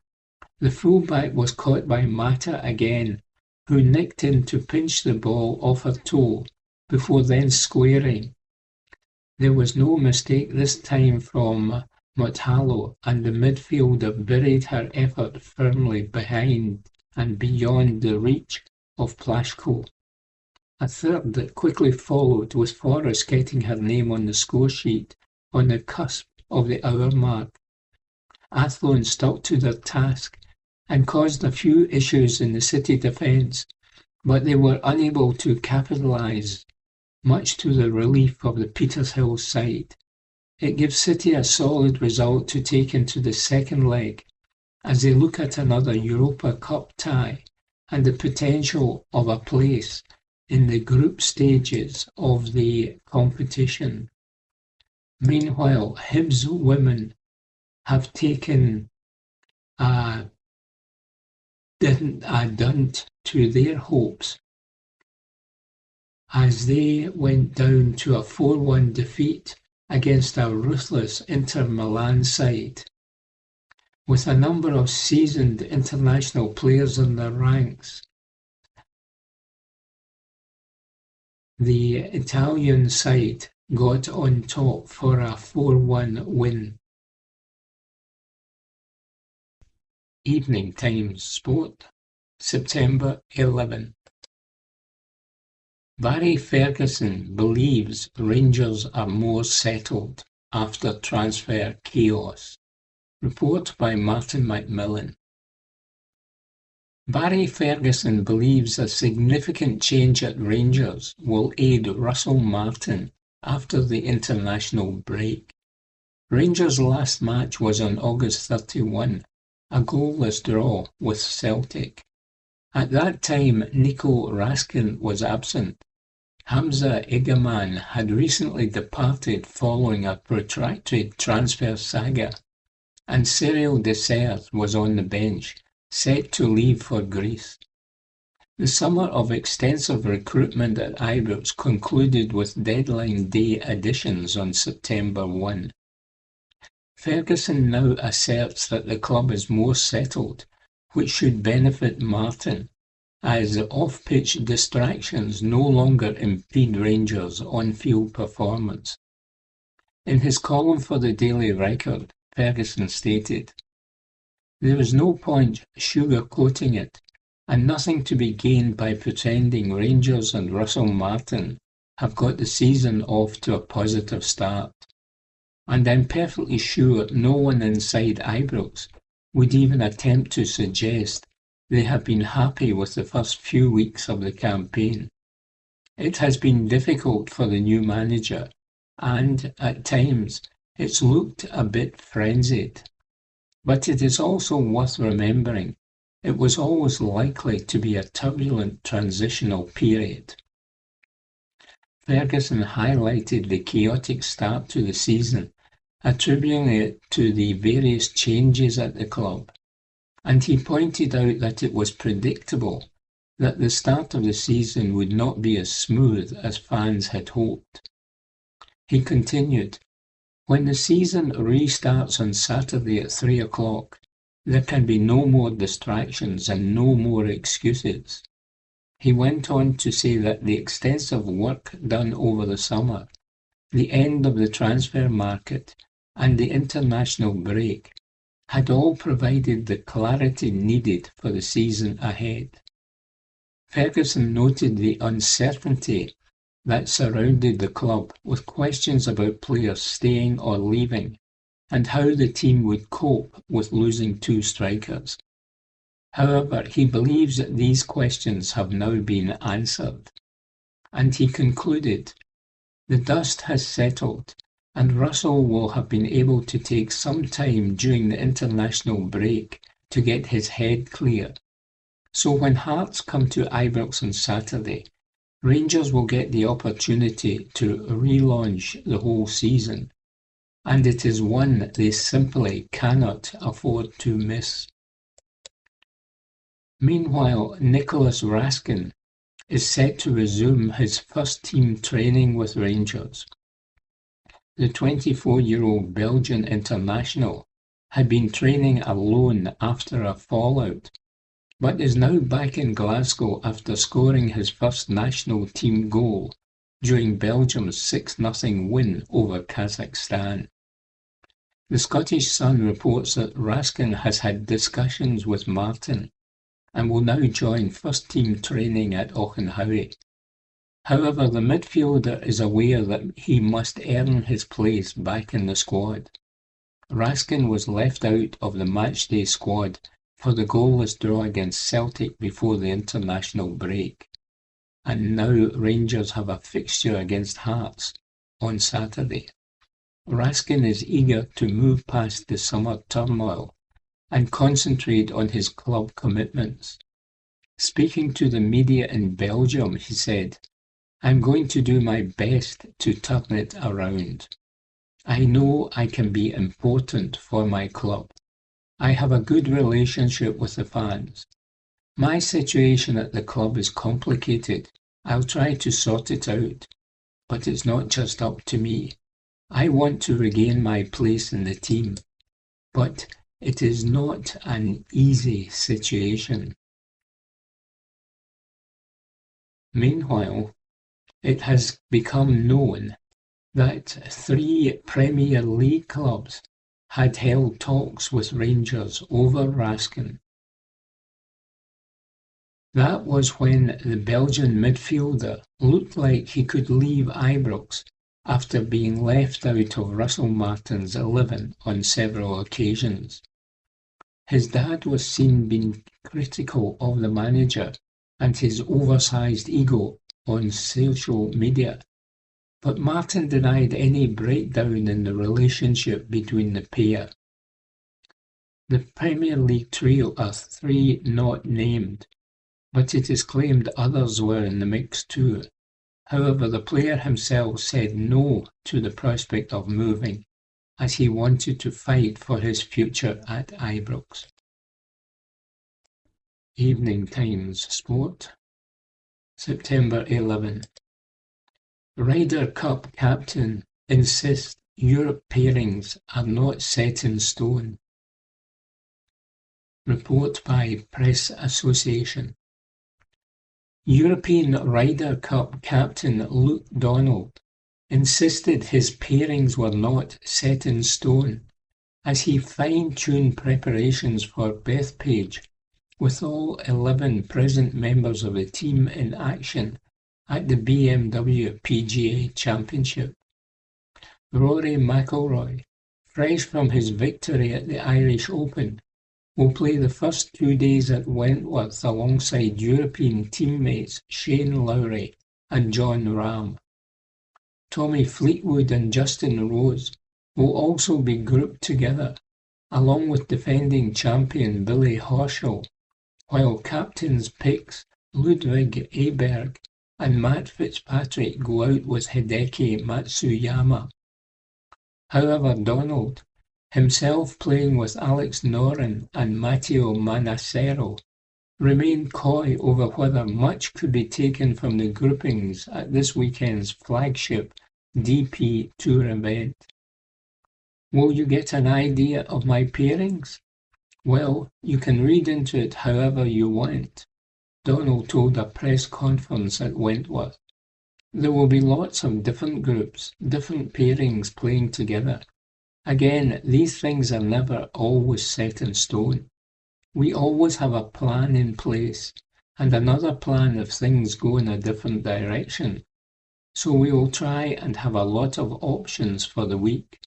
The fullback was caught by Mata again, who nicked in to pinch the ball off her toe before then squaring. There was no mistake this time from Mothallo, and the midfielder buried her effort firmly behind and beyond the reach of Plashko. A third that quickly followed, with Forrest getting her name on the scoresheet on the cusp of the hour mark. Athlone stuck to their task and caused a few issues in the City defence, but they were unable to capitalise, much to the relief of the Petershill side. It gives City a solid result to take into the second leg, as they look at another Europa Cup tie and the potential of a place in the group stages of the competition. Meanwhile, Hibs women have taken a dunt to their hopes as they went down to a 4-1 defeat against a ruthless Inter Milan side. With a number of seasoned international players in their ranks, the Italian side got on top for a 4-1 win. Evening Times Sport, September 11. Barry Ferguson believes Rangers are more settled after transfer chaos. Report by Martin Macmillan. Barry Ferguson believes a significant change at Rangers will aid Russell Martin after the international break. Rangers' last match was on August 31, a goalless draw with Celtic. At that time, Nico Raskin was absent. Hamza Egaman had recently departed following a protracted transfer saga, and Cyril Dessers was on the bench, set to leave for Greece. The summer of extensive recruitment at Ibrox concluded with deadline day additions on September 1. Ferguson now asserts that the club is more settled, which should benefit Martin, as off-pitch distractions no longer impede Rangers' on-field performance. In his column for the Daily Record, Ferguson stated, "There is no point sugar-coating it, and nothing to be gained by pretending Rangers and Russell Martin have got the season off to a positive start. And I'm perfectly sure no one inside Ibrox would even attempt to suggest they have been happy with the first few weeks of the campaign. It has been difficult for the new manager, and, at times, it's looked a bit frenzied. But it is also worth remembering it was always likely to be a turbulent transitional period." Ferguson highlighted the chaotic start to the season, attributing it to the various changes at the club, and he pointed out that it was predictable that the start of the season would not be as smooth as fans had hoped. He continued, "When the season restarts on Saturday at 3 o'clock, there can be no more distractions and no more excuses." He went on to say that the extensive work done over the summer, the end of the transfer market, and the international break had all provided the clarity needed for the season ahead. Ferguson noted the uncertainty that surrounded the club, with questions about players staying or leaving, and how the team would cope with losing two strikers. However, he believes that these questions have now been answered, and he concluded, "The dust has settled, and Russell will have been able to take some time during the international break to get his head clear. So when Hearts come to Ibrox on Saturday, Rangers will get the opportunity to relaunch the whole season, and it is one they simply cannot afford to miss." Meanwhile, Nicolas Raskin is set to resume his first-team training with Rangers. The 24-year-old Belgian international had been training alone after a fallout, but is now back in Glasgow after scoring his first national team goal during Belgium's 6-0 win over Kazakhstan. The Scottish Sun reports that Raskin has had discussions with Martin and will now join first-team training at Auchenhowie. However, the midfielder is aware that he must earn his place back in the squad. Raskin was left out of the matchday squad for the goalless draw against Celtic before the international break, and now Rangers have a fixture against Hearts on Saturday. Raskin is eager to move past the summer turmoil and concentrate on his club commitments. Speaking to the media in Belgium, he said, "I'm going to do my best to turn it around. I know I can be important for my club. I have a good relationship with the fans. My situation at the club is complicated I'll try to sort it out, but it's not just up to me. I want to regain my place in the team, but it is not an easy situation. Meanwhile, it has become known that 3 Premier League clubs had held talks with Rangers over Raskin. That was when the Belgian midfielder looked like he could leave Ibrox after being left out of Russell Martin's 11 on several occasions. His dad was seen being critical of the manager and his oversized ego on social media, but Martin denied any breakdown in the relationship between the pair. The Premier League trio are 3 not named, but it is claimed others were in the mix too. However, the player himself said no to the prospect of moving, as he wanted to fight for his future at Ibrox. Evening Times Sport, September 11. Ryder Cup captain insists Europe pairings are not set in stone. Report by Press Association. European Ryder Cup captain Luke Donald insisted his pairings were not set in stone as he fine-tuned preparations for Bethpage with all 11 present members of the team in action at the BMW PGA Championship. Rory McIlroy, fresh from his victory at the Irish Open, will play the first 2 days at Wentworth alongside European teammates Shane Lowry and Jon Rahm. Tommy Fleetwood and Justin Rose will also be grouped together, along with defending champion Billy Horschel, while captains picks Ludwig Aberg and Matt Fitzpatrick go out with Hideki Matsuyama. However, Donald, himself playing with Alex Noren and Matteo Manassero, remained coy over whether much could be taken from the groupings at this weekend's flagship DP Tour event. Will you get an idea of my pairings? Well, you can read into it however you want, Donald told a press conference at Wentworth. There will be lots of different groups, different pairings playing together. Again, these things are never always set in stone. We always have a plan in place, and another plan if things go in a different direction. So we will try and have a lot of options for the week.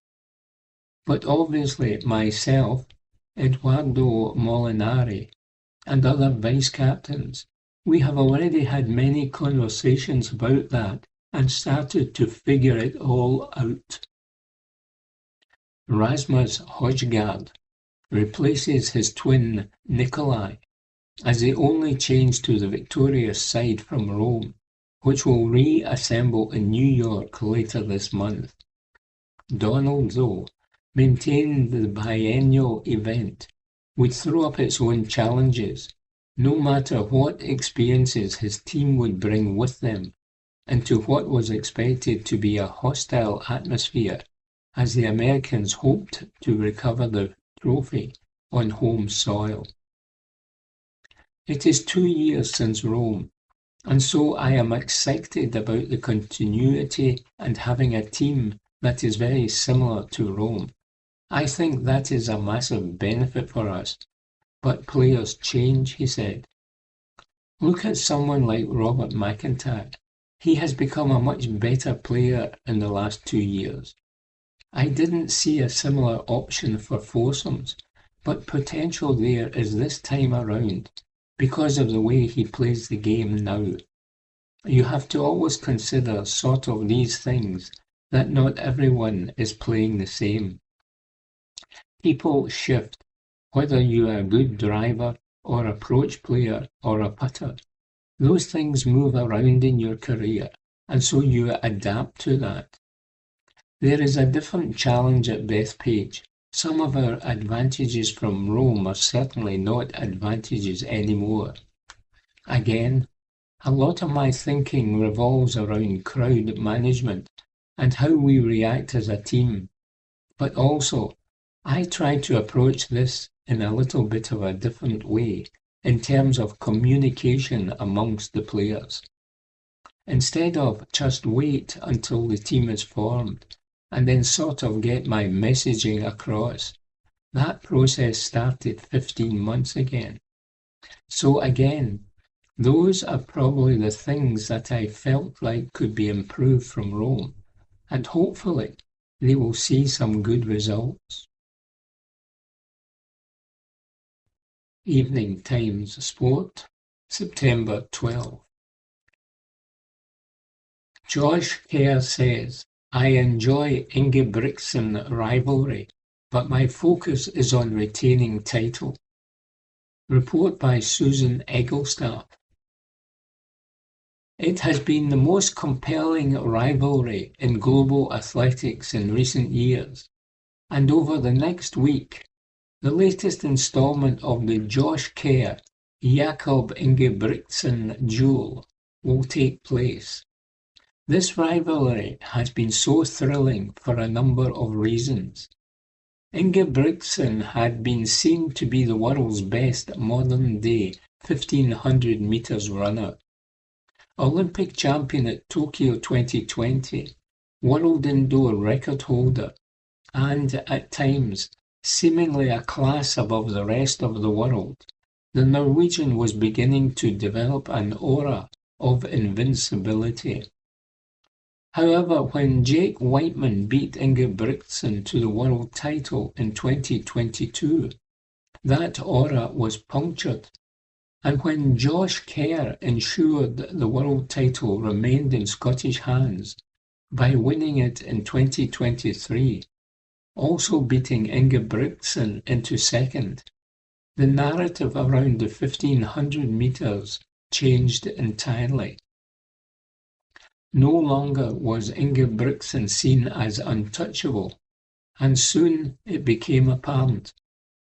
But obviously myself, Eduardo Molinari, and other vice-captains, we have already had many conversations about that and started to figure it all out. Rasmus Højgaard replaces his twin Nikolai as the only change to the victorious side from Rome, which will reassemble in New York later this month. Donald, though, maintained the biennial event would throw up its own challenges, no matter what experiences his team would bring with them, into what was expected to be a hostile atmosphere as the Americans hoped to recover the trophy on home soil. It is 2 years since Rome, and so I am excited about the continuity and having a team that is very similar to Rome. I think that is a massive benefit for us, but players change, he said. Look at someone like Robert McIntyre. He has become a much better player in the last 2 years. I didn't see a similar option for foursomes, but potential there is this time around because of the way he plays the game now. You have to always consider sort of these things, that not everyone is playing the same. People shift, whether you are a good driver or approach player or a putter. Those things move around in your career, and so you adapt to that. There is a different challenge at Bethpage. Some of our advantages from Rome are certainly not advantages anymore. Again, A lot of my thinking revolves around crowd management and how we react as a team, but also I try to approach this in a little bit of a different way in terms of communication amongst the players. Instead of just wait until the team is formed and then sort of get my messaging across, that process started 15 months again. So again, those are probably the things that I felt like could be improved from Rome, and hopefully they will see some good results. Evening Times Sport, September 12. Josh Kerr says, I enjoy Ingebrigtsen rivalry, but my focus is on retaining title. Report by Susan Egglestaff. It has been the most compelling rivalry in global athletics in recent years, and over the next week, the latest installment of the Josh Kerr Jakob Ingebrigtsen duel will take place. This rivalry has been so thrilling for a number of reasons. Ingebrigtsen had been seen to be the world's best modern-day 1500 metres runner. Olympic champion at Tokyo 2020, world indoor record holder, and at times seemingly a class above the rest of the world, the Norwegian was beginning to develop an aura of invincibility. However, when Jake Whiteman beat Ingebrigtsen to the world title in 2022, that aura was punctured. And when Josh Kerr ensured the world title remained in Scottish hands by winning it in 2023, also beating Ingebrigtsen into second, the narrative around the 1500 metres changed entirely. No longer was Ingebrigtsen seen as untouchable, and soon it became apparent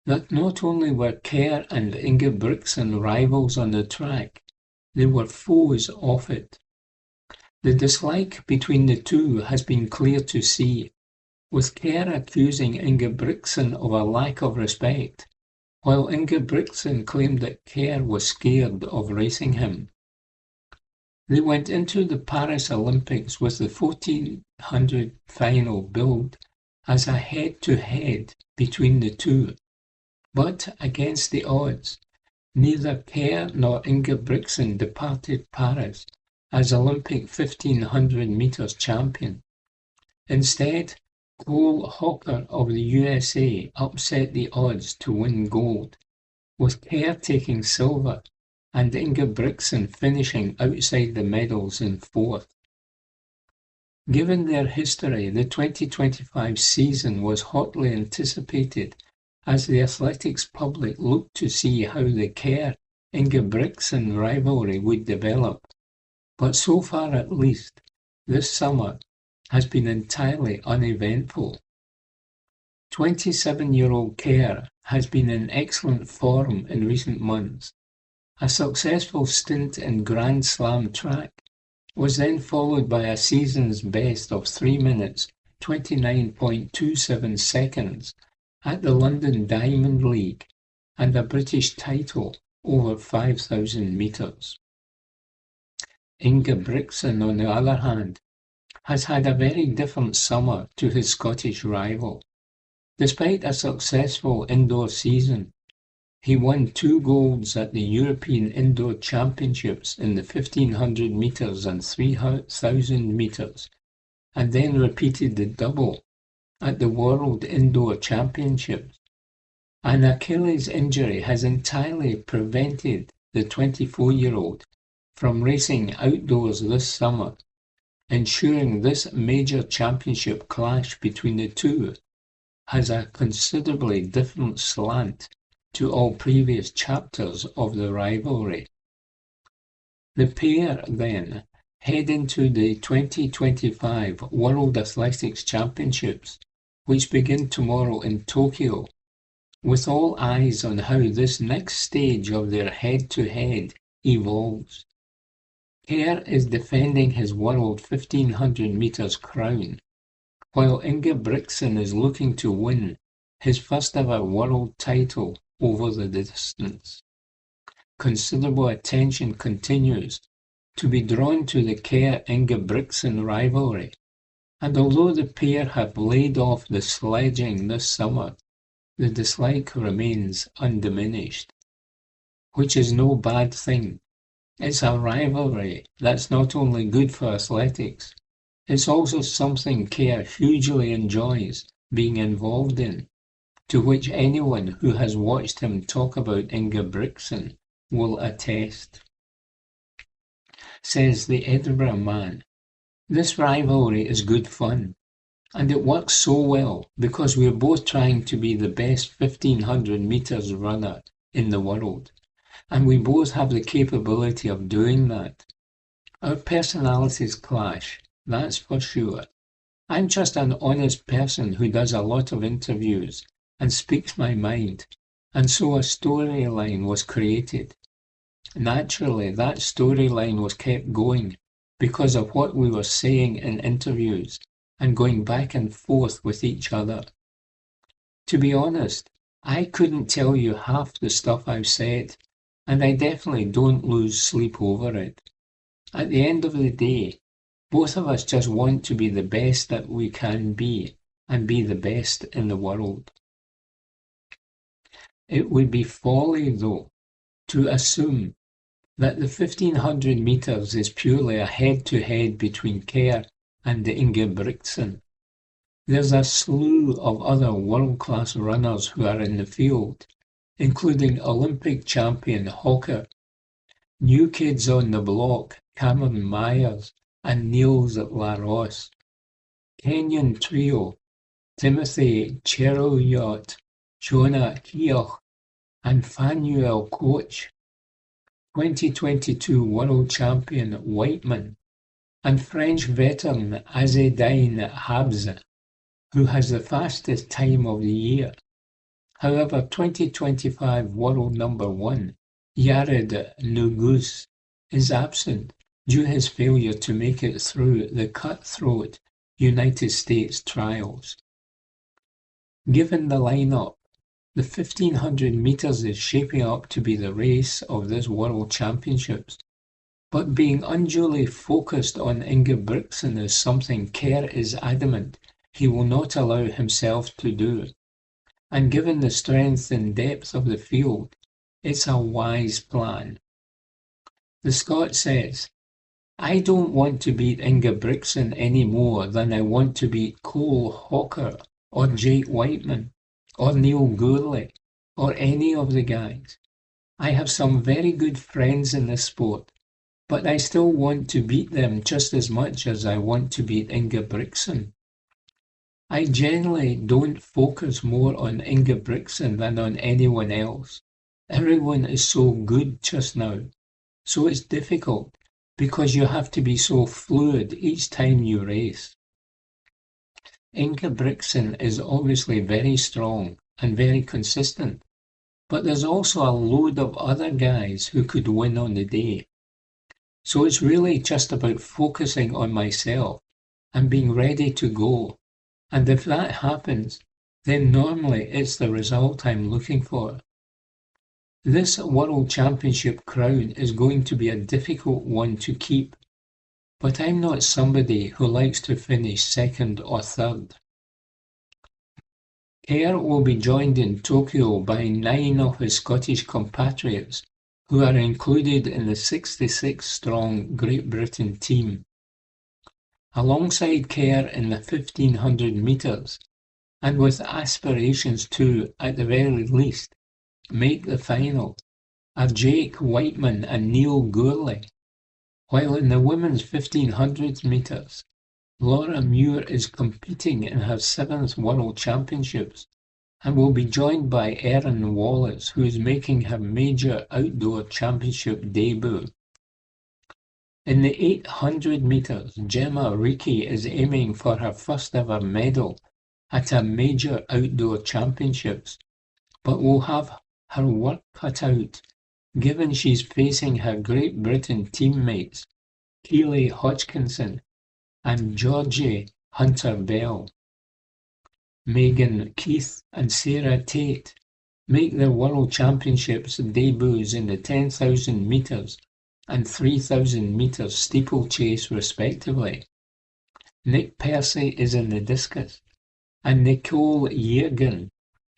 that not only were Kerr and Ingebrigtsen rivals on the track, they were foes off it. The dislike between the two has been clear to see, with Kerr accusing Ingebrigtsen of a lack of respect, while Ingebrigtsen claimed that Kerr was scared of racing him. They went into the Paris Olympics with the 1400 final billed as a head-to-head between the two. But against the odds, neither Kerr nor Ingebrigtsen departed Paris as Olympic 1500 metres champion. Instead, Cole Hawker of the USA upset the odds to win gold, with Kerr taking silver and Ingebrigtsen finishing outside the medals in fourth. Given their history, the 2025 season was hotly anticipated as the athletics public looked to see how the Kerr-Ingebrigtsen rivalry would develop. But so far at least, this summer has been entirely uneventful. 27-year-old Kerr has been in excellent form in recent months. A successful stint in Grand Slam track was then followed by a season's best of 3 minutes 29.27 seconds at the London Diamond League and a British title over 5,000 metres. Ingebrigtsen, on the other hand, has had a very different summer to his Scottish rival. Despite a successful indoor season, he won 2 golds at the European Indoor Championships in the 1500 metres and 3000 metres, and then repeated the double at the World Indoor Championships. An Achilles injury has entirely prevented the 24-year-old from racing outdoors this summer, ensuring this major championship clash between the two has a considerably different slant to all previous chapters of the rivalry. The pair, then, head into the 2025 World Athletics Championships, which begin tomorrow in Tokyo, with all eyes on how this next stage of their head-to-head evolves. Kerr is defending his world 1500 metres crown, while Inge Brigtsen is looking to win his first ever world title over the distance. Considerable attention continues to be drawn to the Kerr-Inge Brigtsen rivalry, and although the pair have laid off the sledging this summer, the dislike remains undiminished, which is no bad thing. It's a rivalry that's not only good for athletics, it's also something Kerr hugely enjoys being involved in, to which anyone who has watched him talk about Inge Brigtsen will attest. Says the Edinburgh man, "This rivalry is good fun, and it works so well because we're both trying to be the best 1500 metres runner in the world, and we both have the capability of doing that. Our personalities clash, that's for sure. I'm just an honest person who does a lot of interviews and speaks my mind, and so a storyline was created. Naturally, that storyline was kept going because of what we were saying in interviews and going back and forth with each other. To be honest, I couldn't tell you half the stuff I've said, and I definitely don't lose sleep over it. At the end of the day, both of us just want to be the best that we can be and be the best in the world." It would be folly, though, to assume that the 1500 metres is purely a head-to-head between Kerr and Inge Brigtsen. There's a slew of other world-class runners who are in the field, including Olympic champion Hawker, new kids on the block Cameron Myers and Niels Laros, Kenyan trio Timothy Cheruiyot, Jonah Keogh and Fanuel Koch, 2022 world champion Whiteman, and French veteran Azzedine Habza, who has the fastest time of the year. However, 2025 world number one Yared Nuguse is absent due to his failure to make it through the cutthroat United States trials. Given the lineup, the 1500 metres is shaping up to be the race of this World Championships, but being unduly focused on Inge Brigtsen is something Kerr is adamant he will not allow himself to do, and given the strength and depth of the field, it's a wise plan. The Scot says, "I don't want to beat Inge Brigtsen any more than I want to beat Cole Hawker or Jake Whiteman or Neil Gourley or any of the guys. I have some very good friends in this sport, but I still want to beat them just as much as I want to beat Inge Brigtsen. I generally don't focus more on Inge Brigtsen than on anyone else. Everyone is so good just now, so it's difficult because you have to be so fluid each time you race. Inge Brigtsen is obviously very strong and very consistent, but there's also a load of other guys who could win on the day. So it's really just about focusing on myself and being ready to go. And if that happens, then normally it's the result I'm looking for. This World Championship crown is going to be a difficult one to keep, but I'm not somebody who likes to finish second or third." Kerr will be joined in Tokyo by 9 of his Scottish compatriots, who are included in the 66-strong Great Britain team. Alongside Kerr in the 1500 metres, and with aspirations to, at the very least, make the final, are Jake Whiteman and Neil Gourley, while in the women's 1500 metres, Laura Muir is competing in her 7th World Championships and will be joined by Erin Wallace, who is making her major outdoor championship debut. In the 800 metres, Gemma Reekie is aiming for her first ever medal at a major outdoor championships, but will have her work cut out given she's facing her Great Britain teammates Keely Hodgkinson, and Georgie Hunter-Bell. Megan Keith and Sarah Tate make their World Championships debuts in the 10,000 metres and 3,000 metres steeplechase respectively. Nick Percy is in the discus, and Nicole Yeargin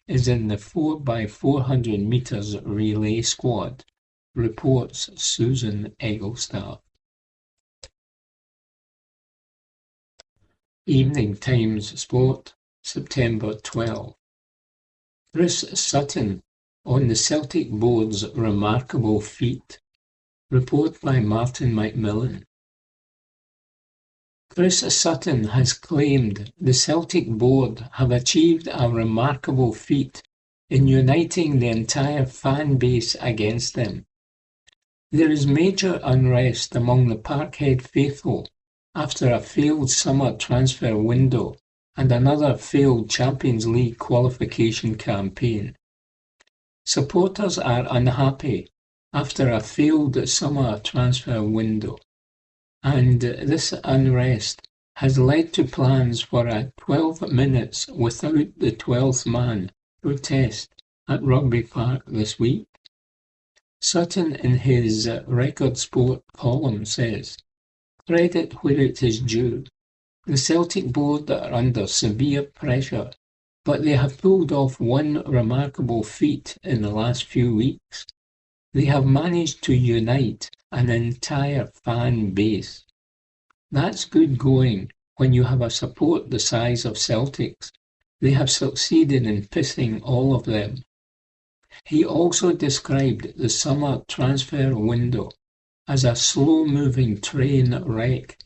is in the 4x400 metres relay squad, reports Susan Egglestaff. Evening Times Sport, September 12. Chris Sutton on the Celtic board's remarkable feat. Report by Martin McMillan. Chris Sutton has claimed the Celtic board have achieved a remarkable feat in uniting the entire fan base against them. There is major unrest among the Parkhead faithful after a failed summer transfer window and another failed Champions League qualification campaign. Supporters are unhappy after a failed summer transfer window, and this unrest has led to plans for a 12 minutes without the 12th man protest at Rugby Park this week. Sutton in his Record Sport column says, "Credit where it is due. The Celtic board are under severe pressure, but they have pulled off one remarkable feat in the last few weeks. They have managed to unite an entire fan base. That's good going when you have a support the size of Celtic's. They have succeeded in pissing all of them." He also described the summer transfer window as a slow-moving train wreck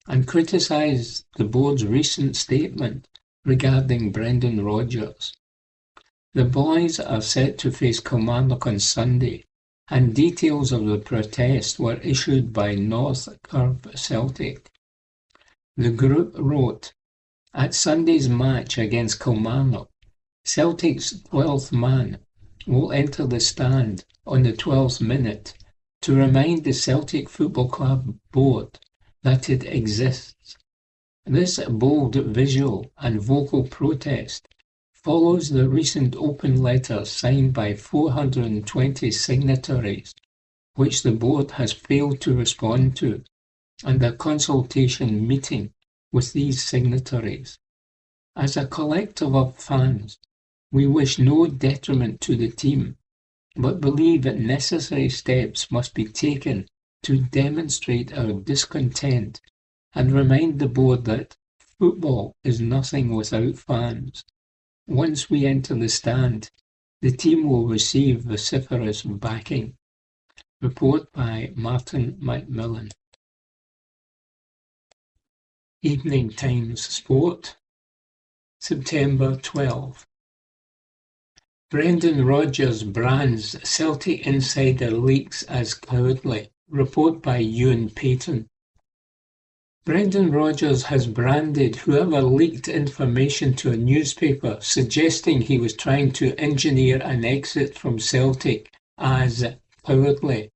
and criticised the board's recent statement regarding Brendan Rodgers. The boys are set to face Kilmarnock on Sunday, and details of the protest were issued by North Curve Celtic. The group wrote, "At Sunday's match against Kilmarnock, Celtic's 12th man will enter the stand on the 12th minute to remind the Celtic Football Club board that it exists. This bold visual and vocal protest follows the recent open letter signed by 420 signatories, which the board has failed to respond to, and a consultation meeting with these signatories. As a collective of fans, we wish no detriment to the team, but believe that necessary steps must be taken to demonstrate our discontent and remind the board that football is nothing without fans. Once we enter the stand, the team will receive vociferous backing." Report by Martin McMillan. Evening Times Sport, September 12. Brendan Rodgers brands Celtic insider leaks as cowardly. Report by Ewan Payton. Brendan Rodgers has branded whoever leaked information to a newspaper suggesting he was trying to engineer an exit from Celtic as cowardly.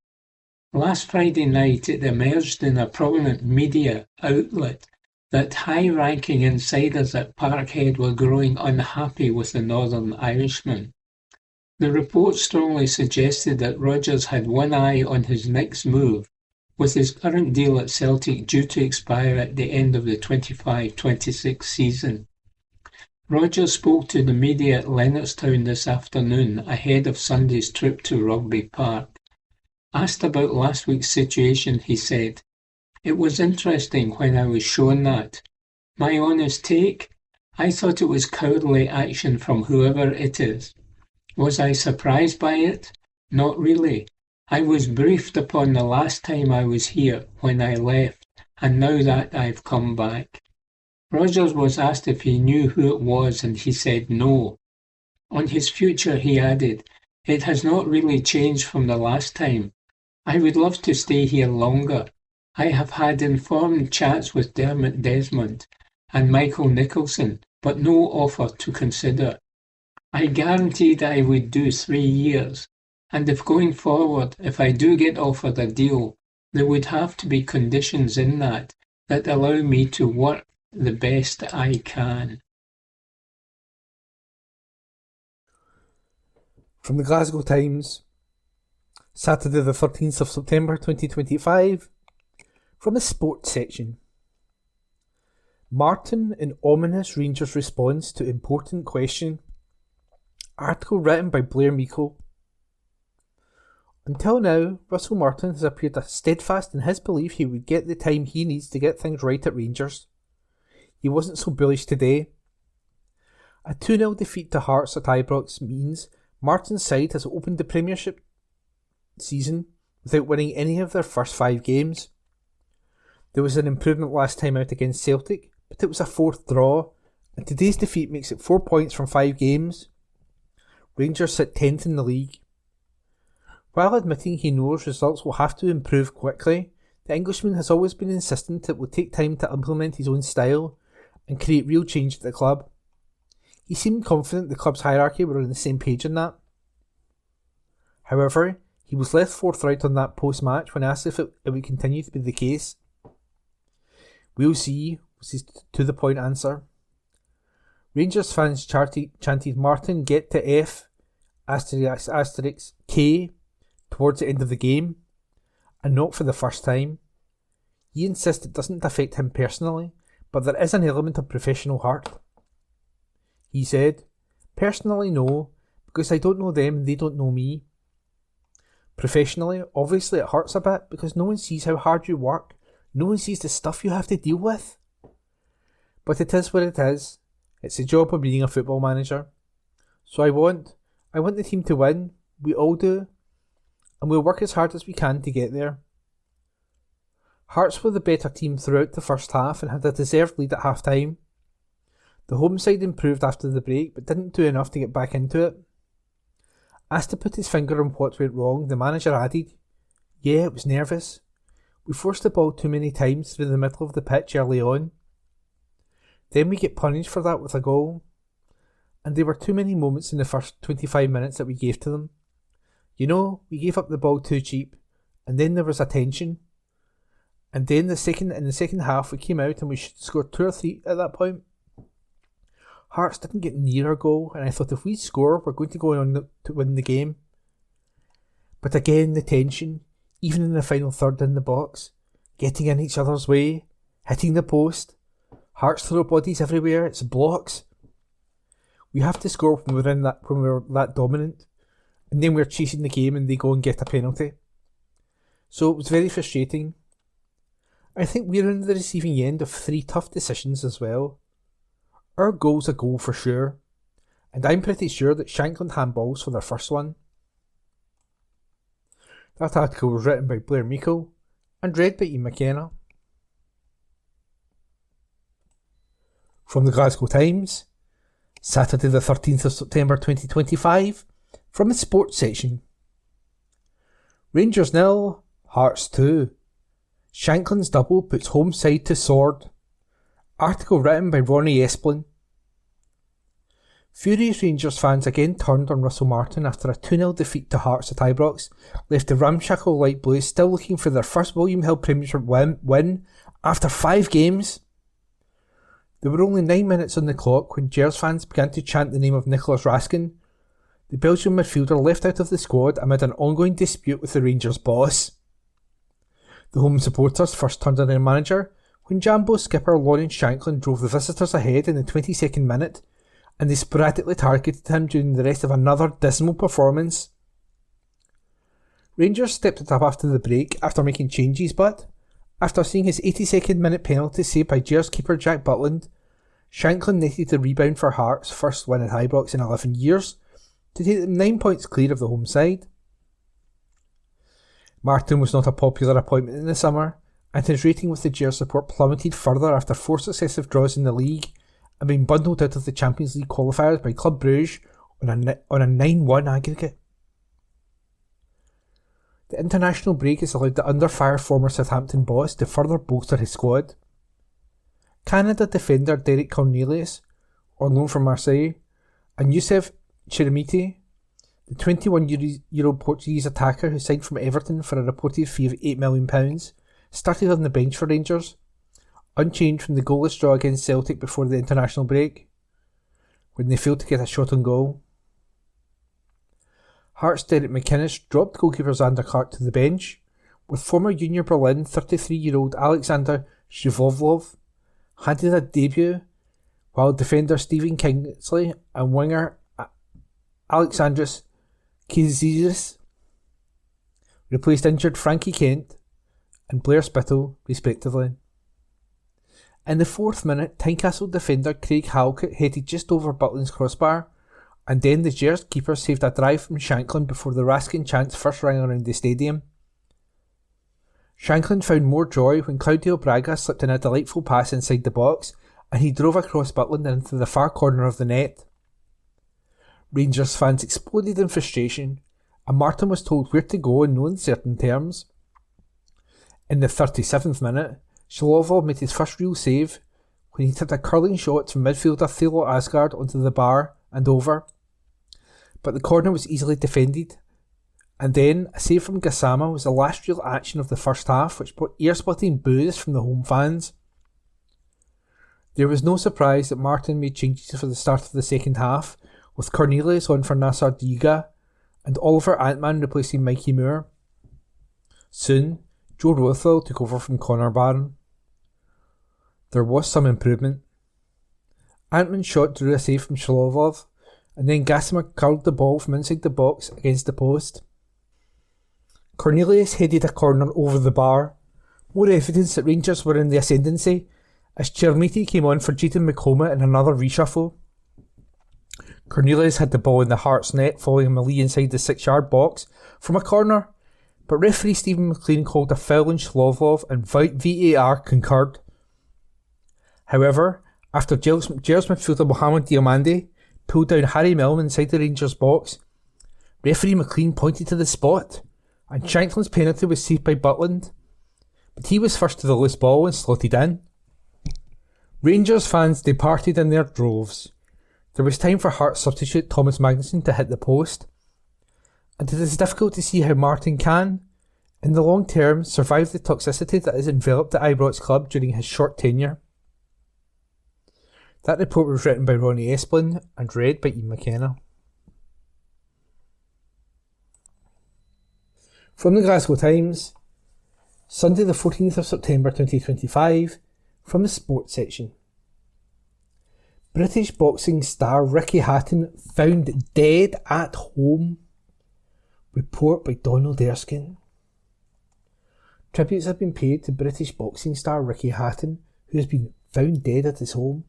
Last Friday night it emerged in a prominent media outlet that high-ranking insiders at Parkhead were growing unhappy with the Northern Irishman. The report strongly suggested that Rodgers had one eye on his next move, with his current deal at Celtic due to expire at the end of the 25-26 season. Rodgers spoke to the media at Lennoxtown this afternoon ahead of Sunday's trip to Rugby Park. Asked about last week's situation, he said, "It was interesting when I was shown that. My honest take? I thought it was cowardly action from whoever it is. Was I surprised by it? Not really. I was briefed upon the last time I was here when I left, and now that I've come back." Rodgers was asked if he knew who it was, and he said no. On his future, he added, "It has not really changed from the last time. I would love to stay here longer. I have had informed chats with Dermot Desmond and Michael Nicholson, but no offer to consider. I guaranteed I would do 3 years, and if going forward, if I do get offered a deal, There would have to be conditions in that allow me to work the best I can. From the Glasgow Times, Saturday the 13th of September 2025, from the sports section. Martin in ominous Rangers response to important question. Article written by Blair Meikle. Until now, Russell Martin has appeared steadfast in his belief he would get the time he needs to get things right at Rangers. He wasn't so bullish today. A 2-0 defeat to Hearts at Ibrox means Martin's side has opened the Premiership season without winning any of their first 5 games. There was an improvement last time out against Celtic, but it was a 4th draw, and today's defeat makes it 4 points from 5 games. Rangers sit 10th in the league. While admitting he knows results will have to improve quickly, the Englishman has always been insistent it will take time to implement his own style and create real change at the club. He seemed confident the club's hierarchy were on the same page on that. However, he was less forthright on that post-match when asked if it would continue to be the case. "We'll see," was his to-the-point answer. Rangers fans chanted Martin get to F ** K towards the end of the game, and not for the first time. He insists it doesn't affect him personally, but there is an element of professional heart. He said, "Personally, no, because I don't know them and they don't know me. Professionally, obviously it hurts a bit because no one sees how hard you work, no one sees the stuff you have to deal with. But it is what it is. It's the job of being a football manager. So I want the team to win, we all do, and we'll work as hard as we can to get there." Hearts were the better team throughout the first half and had a deserved lead at half time. The home side improved after the break but didn't do enough to get back into it. Asked to put his finger on what went wrong, the manager added, "Yeah, it was nervous. We forced the ball too many times through the middle of the pitch early on. Then we get punished for that with a goal. And there were too many moments in the first 25 minutes that we gave to them. You know, we gave up the ball too cheap, and then there was a tension. And then in the second half we came out and we should score 2 or 3 at that point. Hearts didn't get near our goal, and I thought if we score, we're going to go on to win the game. But again, the tension, even in the final third in the box, getting in each other's way, hitting the post. Hearts throw bodies everywhere, it's blocks. We have to score when we're that dominant, and then we're chasing the game and they go and get a penalty. So it was very frustrating. I think we're on the receiving end of 3 tough decisions as well. Our goal's a goal for sure, and I'm pretty sure that Shankland handballs for their first one." That article was written by Blair Meikle and read by Ian McKenna. From the Glasgow Times, Saturday the 13th of September 2025, from the sports section. Rangers 0, Hearts 2. Shankland's double puts home side to sword. Article written by Ronnie Esplin. Furious Rangers fans again turned on Russell Martin after a 2-0 defeat to Hearts at Ibrox left the ramshackle Light Blues still looking for their first William Hill Premiership win after 5 games. There were only 9 minutes on the clock when Gers fans began to chant the name of Nicholas Raskin, the Belgian midfielder left out of the squad amid an ongoing dispute with the Rangers boss. The home supporters first turned on their manager when Jambo skipper Lawrence Shankland drove the visitors ahead in the 22nd minute, and they sporadically targeted him during the rest of another dismal performance. Rangers stepped it up after the break after making changes, but after seeing his 82nd minute penalty saved by Gers keeper Jack Butland, Shankland netted the rebound for Hearts' first win at Ibrox in 11 years to take them 9 points clear of the home side. Martin was not a popular appointment in the summer, and his rating with the Gers support plummeted further after 4 successive draws in the league and being bundled out of the Champions League qualifiers by Club Brugge on a 9-1 aggregate. The international break has allowed the under-fire former Southampton boss to further bolster his squad. Canada defender Derek Cornelius, on loan from Marseille, and Youssef Chermiti, The 21-year-old Portuguese attacker, who signed from Everton for a reported fee of £8 million, started on the bench for Rangers, unchanged from the goalless draw against Celtic before the international break, when they failed to get a shot on goal. Hearts' Derek McInnes dropped goalkeeper Zander Clark to the bench, with former Junior Berlin 33-year-old Alexander Shivovlov handed a debut, while defender Stephen Kingsley and winger Alexandros Kizidis replaced injured Frankie Kent and Blair Spittle, respectively. In the 4th minute, Tynecastle defender Craig Halkett headed just over Butland's crossbar, and then the Gers keeper saved a drive from Shanklin before the Raskin chants first rang around the stadium. Shanklin found more joy when Claudio Braga slipped in a delightful pass inside the box, and he drove across Butland into the far corner of the net. Rangers fans exploded in frustration, and Martin was told where to go in no uncertain terms. In the 37th minute, Shalovov made his first real save when he tipped a curling shot from midfielder Thilo Asgard onto the bar and over. But the corner was easily defended, and then a save from Gassama was the last real action of the first half, which brought ear-splitting boos from the home fans. There was no surprise that Martin made changes for the start of the second half, with Cornelius on for Nassar Diga and Oliver Antman replacing Mikey Moore. Soon, Joe Rothwell took over from Connor Barron. There was some improvement. Antman's shot drew a save from Shalovov, and then Gassama curled the ball from inside the box against the post. Cornelius headed a corner over the bar, more evidence that Rangers were in the ascendancy, as Chermiti came on for Jayden McComa in another reshuffle. Cornelius had the ball in the Hearts net following a melee inside the 6-yard box from a corner, but referee Stephen McLean called a foul on Shalovov and VAR concurred. However, after Gers midfielder Mohamed Diomande pulled down Harry Milne inside the Rangers box, referee McLean pointed to the spot, and Shanklin's penalty was saved by Butland, but he was first to the loose ball and slotted in. Rangers fans departed in their droves. There was time for Hearts substitute Thomas Magnuson to hit the post, and it is difficult to see how Martin can, in the long term, survive the toxicity that has enveloped the Ibrox club during his short tenure. That report was written by Ronnie Esplin and read by Ian McKenna. From the Glasgow Times, Sunday the 14th of September 2025, from the sports section. British boxing star Ricky Hatton found dead at home. Report by Donald Erskine. Tributes have been paid to British boxing star Ricky Hatton, who has been found dead at his home.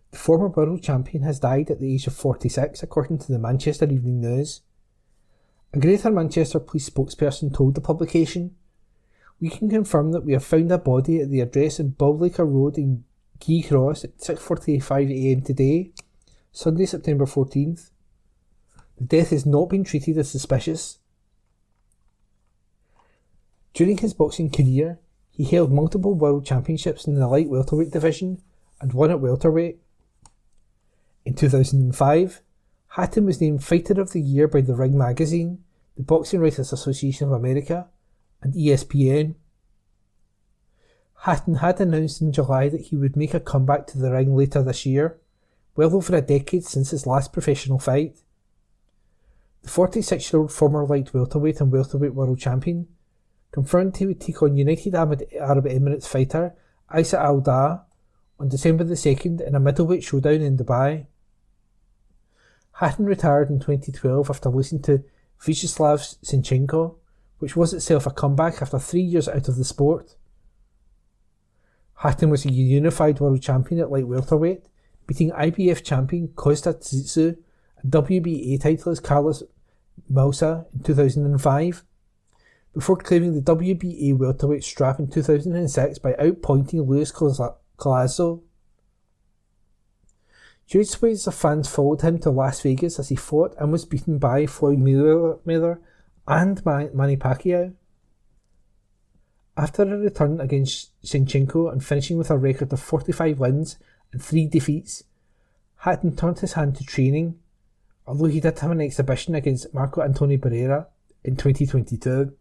The former world champion has died at the age of 46, according to the Manchester Evening News. A Greater Manchester police spokesperson told the publication, "We can confirm that we have found a body at the address in Bowlaker Road in Key Cross at 6:45am today, Sunday, September 14th. The death has not been treated as suspicious." During his boxing career, he held multiple world championships in the light welterweight division and won at welterweight. In 2005, Hatton was named Fighter of the Year by The Ring magazine, the Boxing Writers Association of America, and ESPN. Hatton had announced in July that he would make a comeback to the ring later this year, well over a decade since his last professional fight. The 46-year-old former light welterweight and welterweight world champion confirmed he would take on United Arab Emirates fighter Isa Al-Daa on December the 2nd in a middleweight showdown in Dubai. Hatton retired in 2012 after losing to Vyacheslav Senchenko, which was itself a comeback after 3 years out of the sport. Hatton was a unified world champion at light welterweight, beating IBF champion Kostya Tsitsu and WBA titleist Carlos Mausa in 2005, before claiming the WBA welterweight strap in 2006 by outpointing Luis Collazo. Huge swathes of fans followed him to Las Vegas as he fought and was beaten by Floyd Mayweather and Manny Pacquiao. After a return against Senchenko and finishing with a record of 45 wins and 3 defeats, Hatton turned his hand to training, although he did have an exhibition against Marco Antonio Barrera in 2022.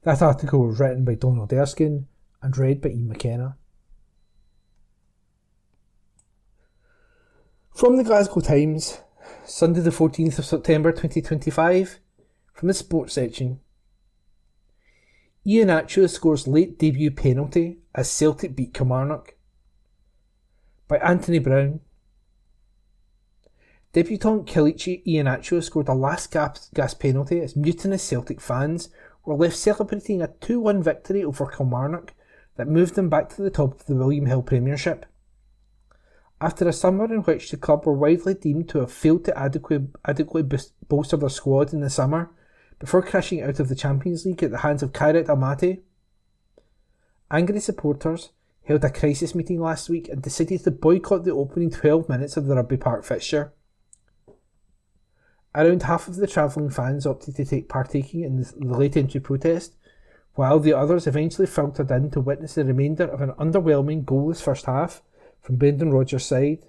That article was written by Donald Erskine and read by Ian McKenna. From the Glasgow Times, Sunday the 14th of September 2025, from the sports section. Iheanacho scores late debut penalty as Celtic beat Kilmarnock. By Anthony Brown. Debutant Kelechi Iheanacho scored a last gasp penalty as mutinous Celtic fans were left celebrating a 2-1 victory over Kilmarnock that moved them back to the top of the William Hill Premiership. After a summer in which the club were widely deemed to have failed to adequately bolster their squad in the summer before crashing out of the Champions League at the hands of Kairat Almaty, angry supporters held a crisis meeting last week and decided to boycott the opening 12 minutes of the Rugby Park fixture. Around half of the travelling fans opted to take partaking in the late entry protest, while the others eventually filtered in to witness the remainder of an underwhelming goalless first half from Brendan Rodgers' side.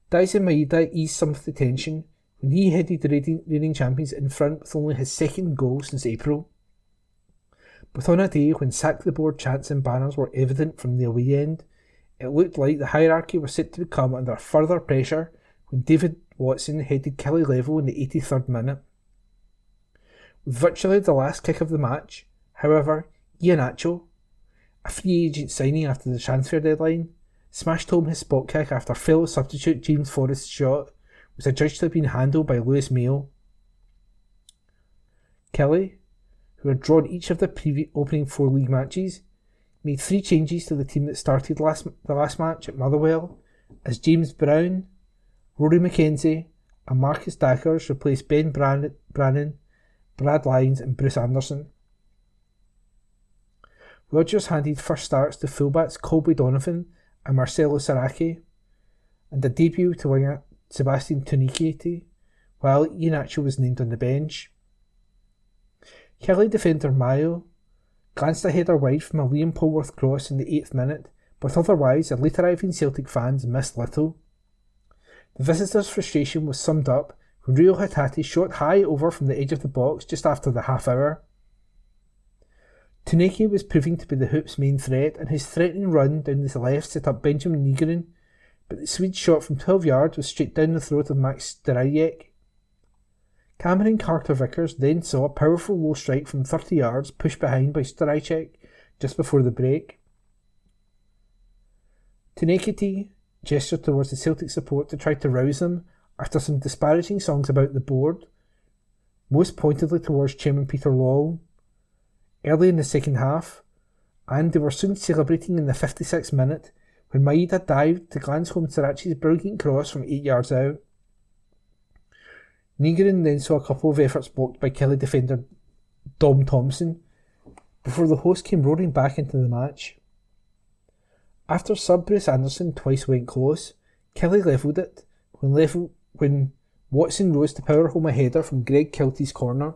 Daizen Maeda eased some of the tension when he headed the reigning champions in front with only his second goal since April. But on a day when sack the board chants and banners were evident from the away end, it looked like the hierarchy was set to become under further pressure when David Watson headed Kelly level in the 83rd minute. With virtually the last kick of the match, however, Iheanacho, a free agent signing after the transfer deadline, smashed home his spot kick after fellow substitute James Forrest's shot was adjudged to have been handled by Lewis Mayo. Kelly, who had drawn each of the opening 4 league matches, made 3 changes to the team that started the last match at Motherwell, as James Brown, Rory McKenzie and Marcus Dackers replaced Ben Brannan, Brad Lyons and Bruce Anderson. Rodgers handed first starts to fullbacks Colby Donovan and Marcelo Saraki, and a debut to winger Sebastian Tunikiti, while Iheanacho was named on the bench. Kelly defender Mayo glanced a header wide from a Liam Polworth cross in the 8th minute, but otherwise the late arriving Celtic fans missed little. The visitors' frustration was summed up when Rio Hatate shot high over from the edge of the box just after the half hour. Tuneki was proving to be the Hoops' main threat, and his threatening run down the left set up Benjamin Nygren, but the Swede's shot from 12 yards was straight down the throat of Max Starajek. Cameron Carter-Vickers then saw a powerful low strike from 30 yards pushed behind by Starajek just before the break. Tuneki gestured towards the Celtic support to try to rouse them after some disparaging songs about the board, most pointedly towards Chairman Peter Lawwell, early in the second half, and they were soon celebrating in the 56th minute when Maeda dived to glance home Sarachi's brilliant cross from 8 yards out. Nygren then saw a couple of efforts blocked by Kelly defender Dom Thompson before the host came roaring back into the match. After sub Bruce Anderson twice went close, Kelly levelled it when Watson rose to power home a header from Greg Kilty's corner.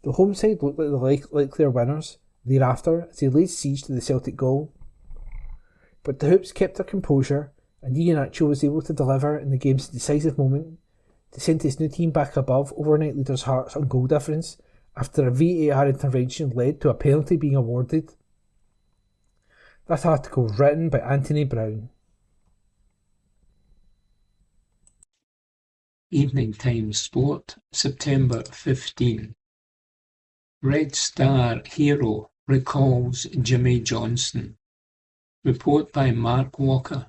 The home side looked like the likelier winners thereafter as they laid siege to the Celtic goal. But the Hoops kept their composure, and Iheanacho was able to deliver in the game's decisive moment to send his new team back above overnight leaders' Hearts on goal difference after a VAR intervention led to a penalty being awarded. That article was written by Anthony Brown. Evening Times Sport, September 15. Red Star hero recalls Jimmy Johnson. Report by Mark Walker.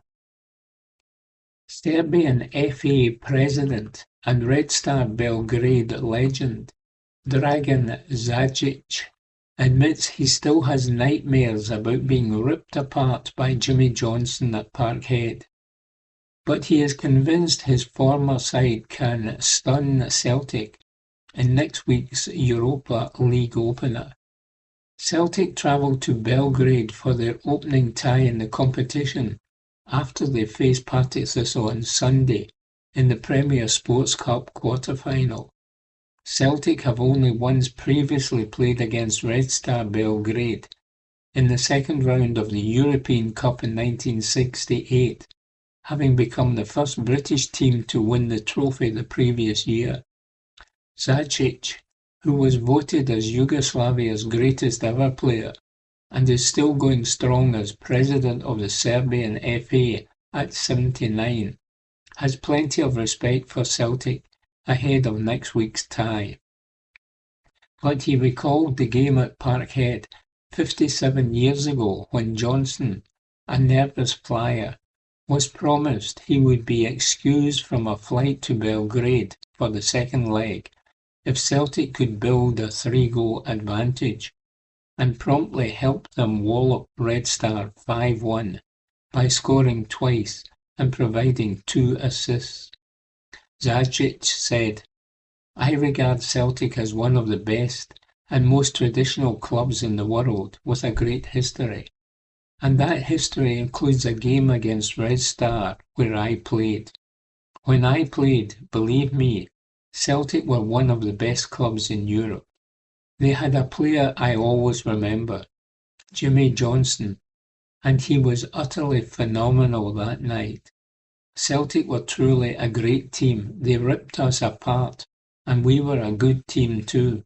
Serbian FA president and Red Star Belgrade legend Dragan Zajic admits he still has nightmares about being ripped apart by Jimmy Johnson at Parkhead. But he is convinced his former side can stun Celtic in next week's Europa League opener. Celtic travelled to Belgrade for their opening tie in the competition after they faced Partizan on Sunday in the Premier Sports Cup quarter-final. Celtic have only once previously played against Red Star Belgrade in the second round of the European Cup in 1968, having become the first British team to win the trophy the previous year. Zacic, who was voted as Yugoslavia's greatest ever player and is still going strong as president of the Serbian FA at 79, has plenty of respect for Celtic ahead of next week's tie. But he recalled the game at Parkhead 57 years ago when Johnson, a nervous flyer, was promised he would be excused from a flight to Belgrade for the second leg if Celtic could build a 3-goal advantage, and promptly helped them wallop Red Star 5-1 by scoring twice and providing 2 assists. Zacic said, "I regard Celtic as one of the best and most traditional clubs in the world with a great history, and that history includes a game against Red Star where I played. When I played, believe me, Celtic were one of the best clubs in Europe. They had a player I always remember, Jimmy Johnson, and he was utterly phenomenal that night. Celtic were truly a great team. They ripped us apart, and we were a good team too.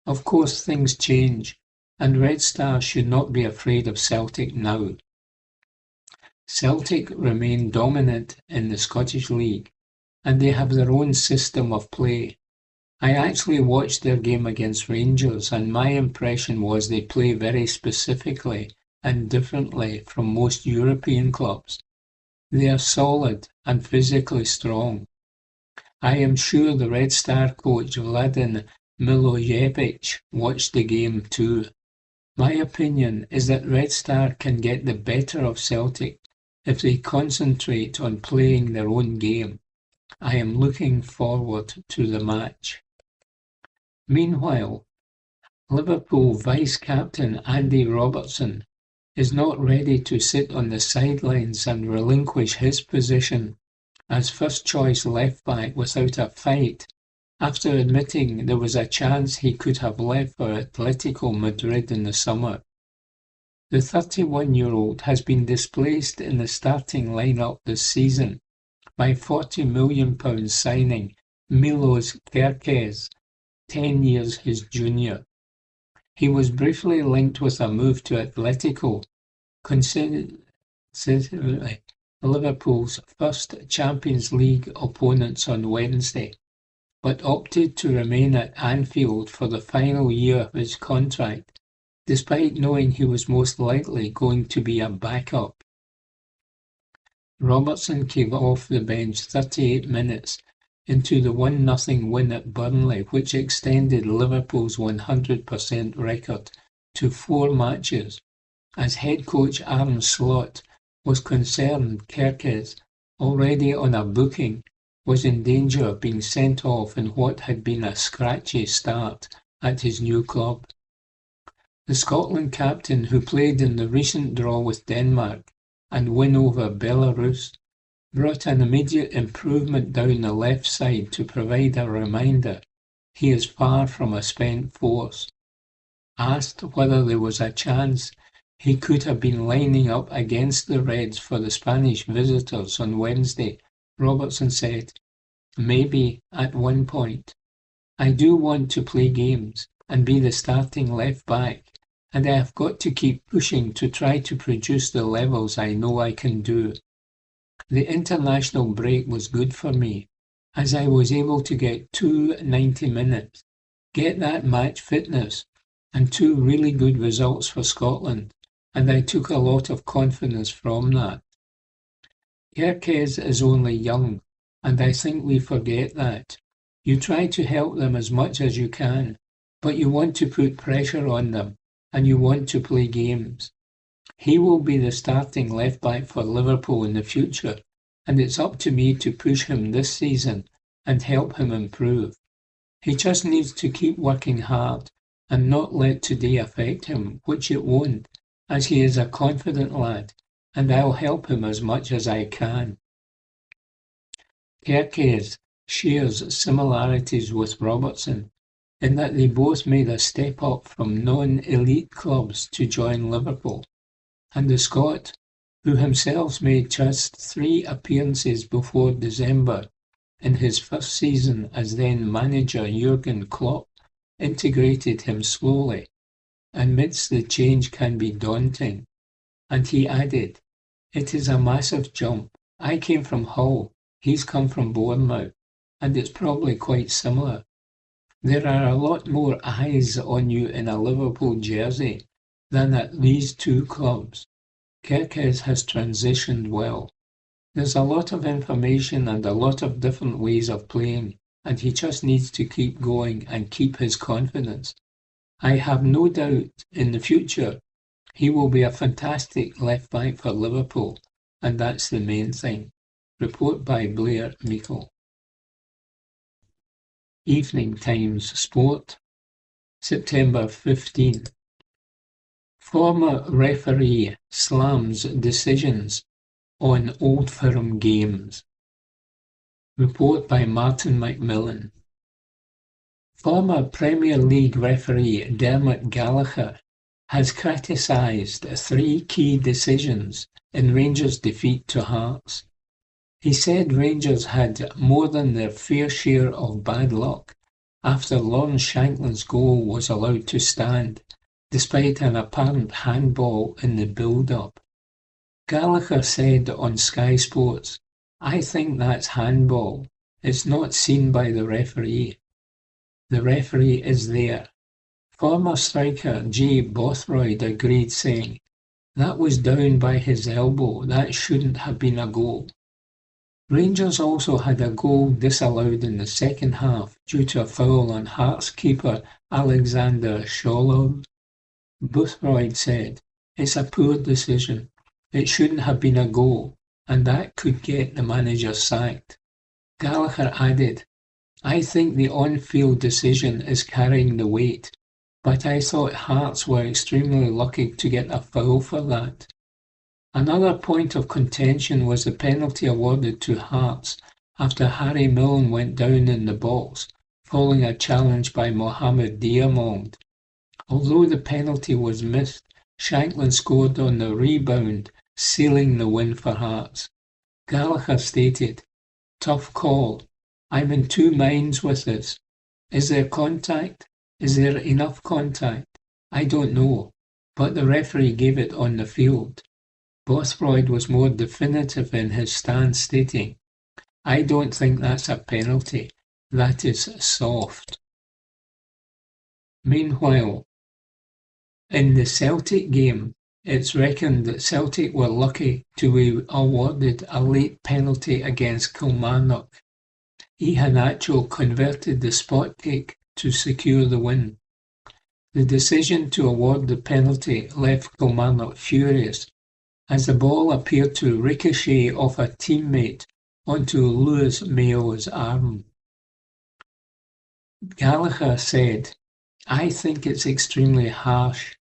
Of course things change, and Red Star should not be afraid of Celtic now." Celtic remain dominant in the Scottish League, and they have their own system of play. I actually watched their game against Rangers, and my impression was they play very specifically and differently from most European clubs. They are solid and physically strong. I am sure the Red Star coach Vladan Milojevic watched the game too. My opinion is that Red Star can get the better of Celtic if they concentrate on playing their own game. I am looking forward to the match. Meanwhile, Liverpool vice-captain Andy Robertson is not ready to sit on the sidelines and relinquish his position as first-choice left-back without a fight, after admitting there was a chance he could have left for Atletico Madrid in the summer. The 31-year-old has been displaced in the starting line-up this season by £40 million signing Milos Kerkez, 10 years his junior. He was briefly linked with a move to Atletico, considered Liverpool's first Champions League opponents on Wednesday, but opted to remain at Anfield for the final year of his contract, despite knowing he was most likely going to be a backup. Robertson came off the bench 38 minutes into the 1-0 win at Burnley, which extended Liverpool's 100% record to 4 matches, as head coach Arne Slot was concerned Kerkez, already on a booking, was in danger of being sent off in what had been a scratchy start at his new club. The Scotland captain, who played in the recent draw with Denmark and win over Belarus, brought an immediate improvement down the left side to provide a reminder he is far from a spent force. Asked whether there was a chance he could have been lining up against the Reds for the Spanish visitors on Wednesday, Robertson said, "Maybe at one point. I do want to play games and be the starting left back, and I have got to keep pushing to try to produce the levels I know I can do. The international break was good for me, as I was able to get 2 90 minutes, get that match fitness, and 2 really good results for Scotland, and I took a lot of confidence from that. Kerkez is only young, and I think we forget that. You try to help them as much as you can, but you want to put pressure on them, and you want to play games. He will be the starting left-back for Liverpool in the future, and it's up to me to push him this season and help him improve. He just needs to keep working hard and not let today affect him, which it won't, as he is a confident lad, and I'll help him as much as I can." Kerkez shares similarities with Robertson in that they both made a step up from non-elite clubs to join Liverpool, and the Scot who himself made just 3 appearances before December in his first season as then manager Jurgen Klopp, integrated him slowly, admits the change can be daunting, and he added, "It is a massive jump. I came from Hull, he's come from Bournemouth, and it's probably quite similar. There are a lot more eyes on you in a Liverpool jersey than at these 2 clubs. Kerkez has transitioned well. There's a lot of information and a lot of different ways of playing, and he just needs to keep going and keep his confidence. I have no doubt in the future he will be a fantastic left-back for Liverpool, and that's the main thing." Report by Blair Meikle. Evening Times Sport, September 15. Former referee slams decisions on Old Firm games. Report by Martin Macmillan. Former Premier League referee Dermot Gallagher has criticised 3 key decisions in Rangers' defeat to Hearts. He said Rangers had more than their fair share of bad luck after Lawrence Shankland's goal was allowed to stand, despite an apparent handball in the build-up. Gallagher said on Sky Sports, "I think that's handball. It's not seen by the referee. The referee is there." Former striker Jay Bothroyd agreed, saying, "That was down by his elbow. That shouldn't have been a goal." Rangers also had a goal disallowed in the second half due to a foul on Hearts keeper Alexander Sholov. Bothroyd said, "It's a poor decision. It shouldn't have been a goal, and that could get the manager sacked." Gallagher added, "I think the on-field decision is carrying the weight, but I thought Hearts were extremely lucky to get a foul for that." Another point of contention was the penalty awarded to Hearts after Harry Milne went down in the box, following a challenge by Mohamed Diamond. Although the penalty was missed, Shankland scored on the rebound, sealing the win for Hearts. Gallagher stated, "Tough call. I'm in 2 minds with this. Is there contact? Is there enough contact? I don't know, but the referee gave it on the field." Bothroyd was more definitive in his stance, stating, "I don't think that's a penalty. That is soft." Meanwhile, in the Celtic game, it's reckoned that Celtic were lucky to be awarded a late penalty against Kilmarnock. Iheanacho converted the spot kick to secure the win. The decision to award the penalty left Kilmarnock furious, as the ball appeared to ricochet off a teammate onto Lewis Mayo's arm. Gallagher said, "I think it's extremely harsh.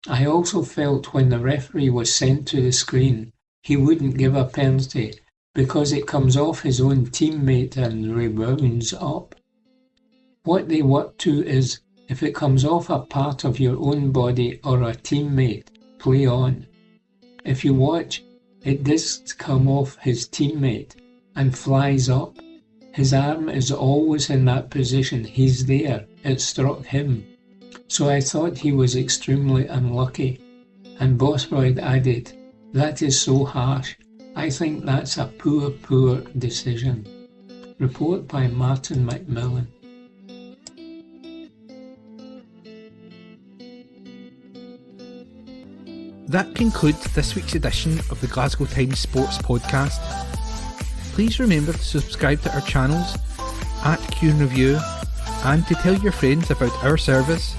I also felt when the referee was sent to the screen, he wouldn't give a penalty because it comes off his own teammate and rebounds up. What they work to is, if it comes off a part of your own body or a teammate, play on. If you watch, it does come off his teammate and flies up. His arm is always in that position. He's there. It struck him. So I thought he was extremely unlucky." And Bothroyd added, "That is so harsh. I think that's a poor decision." Report by Martin Macmillan. That concludes this week's edition of the Glasgow Times Sports Podcast. Please remember to subscribe to our channels at Q and Review and to tell your friends about our service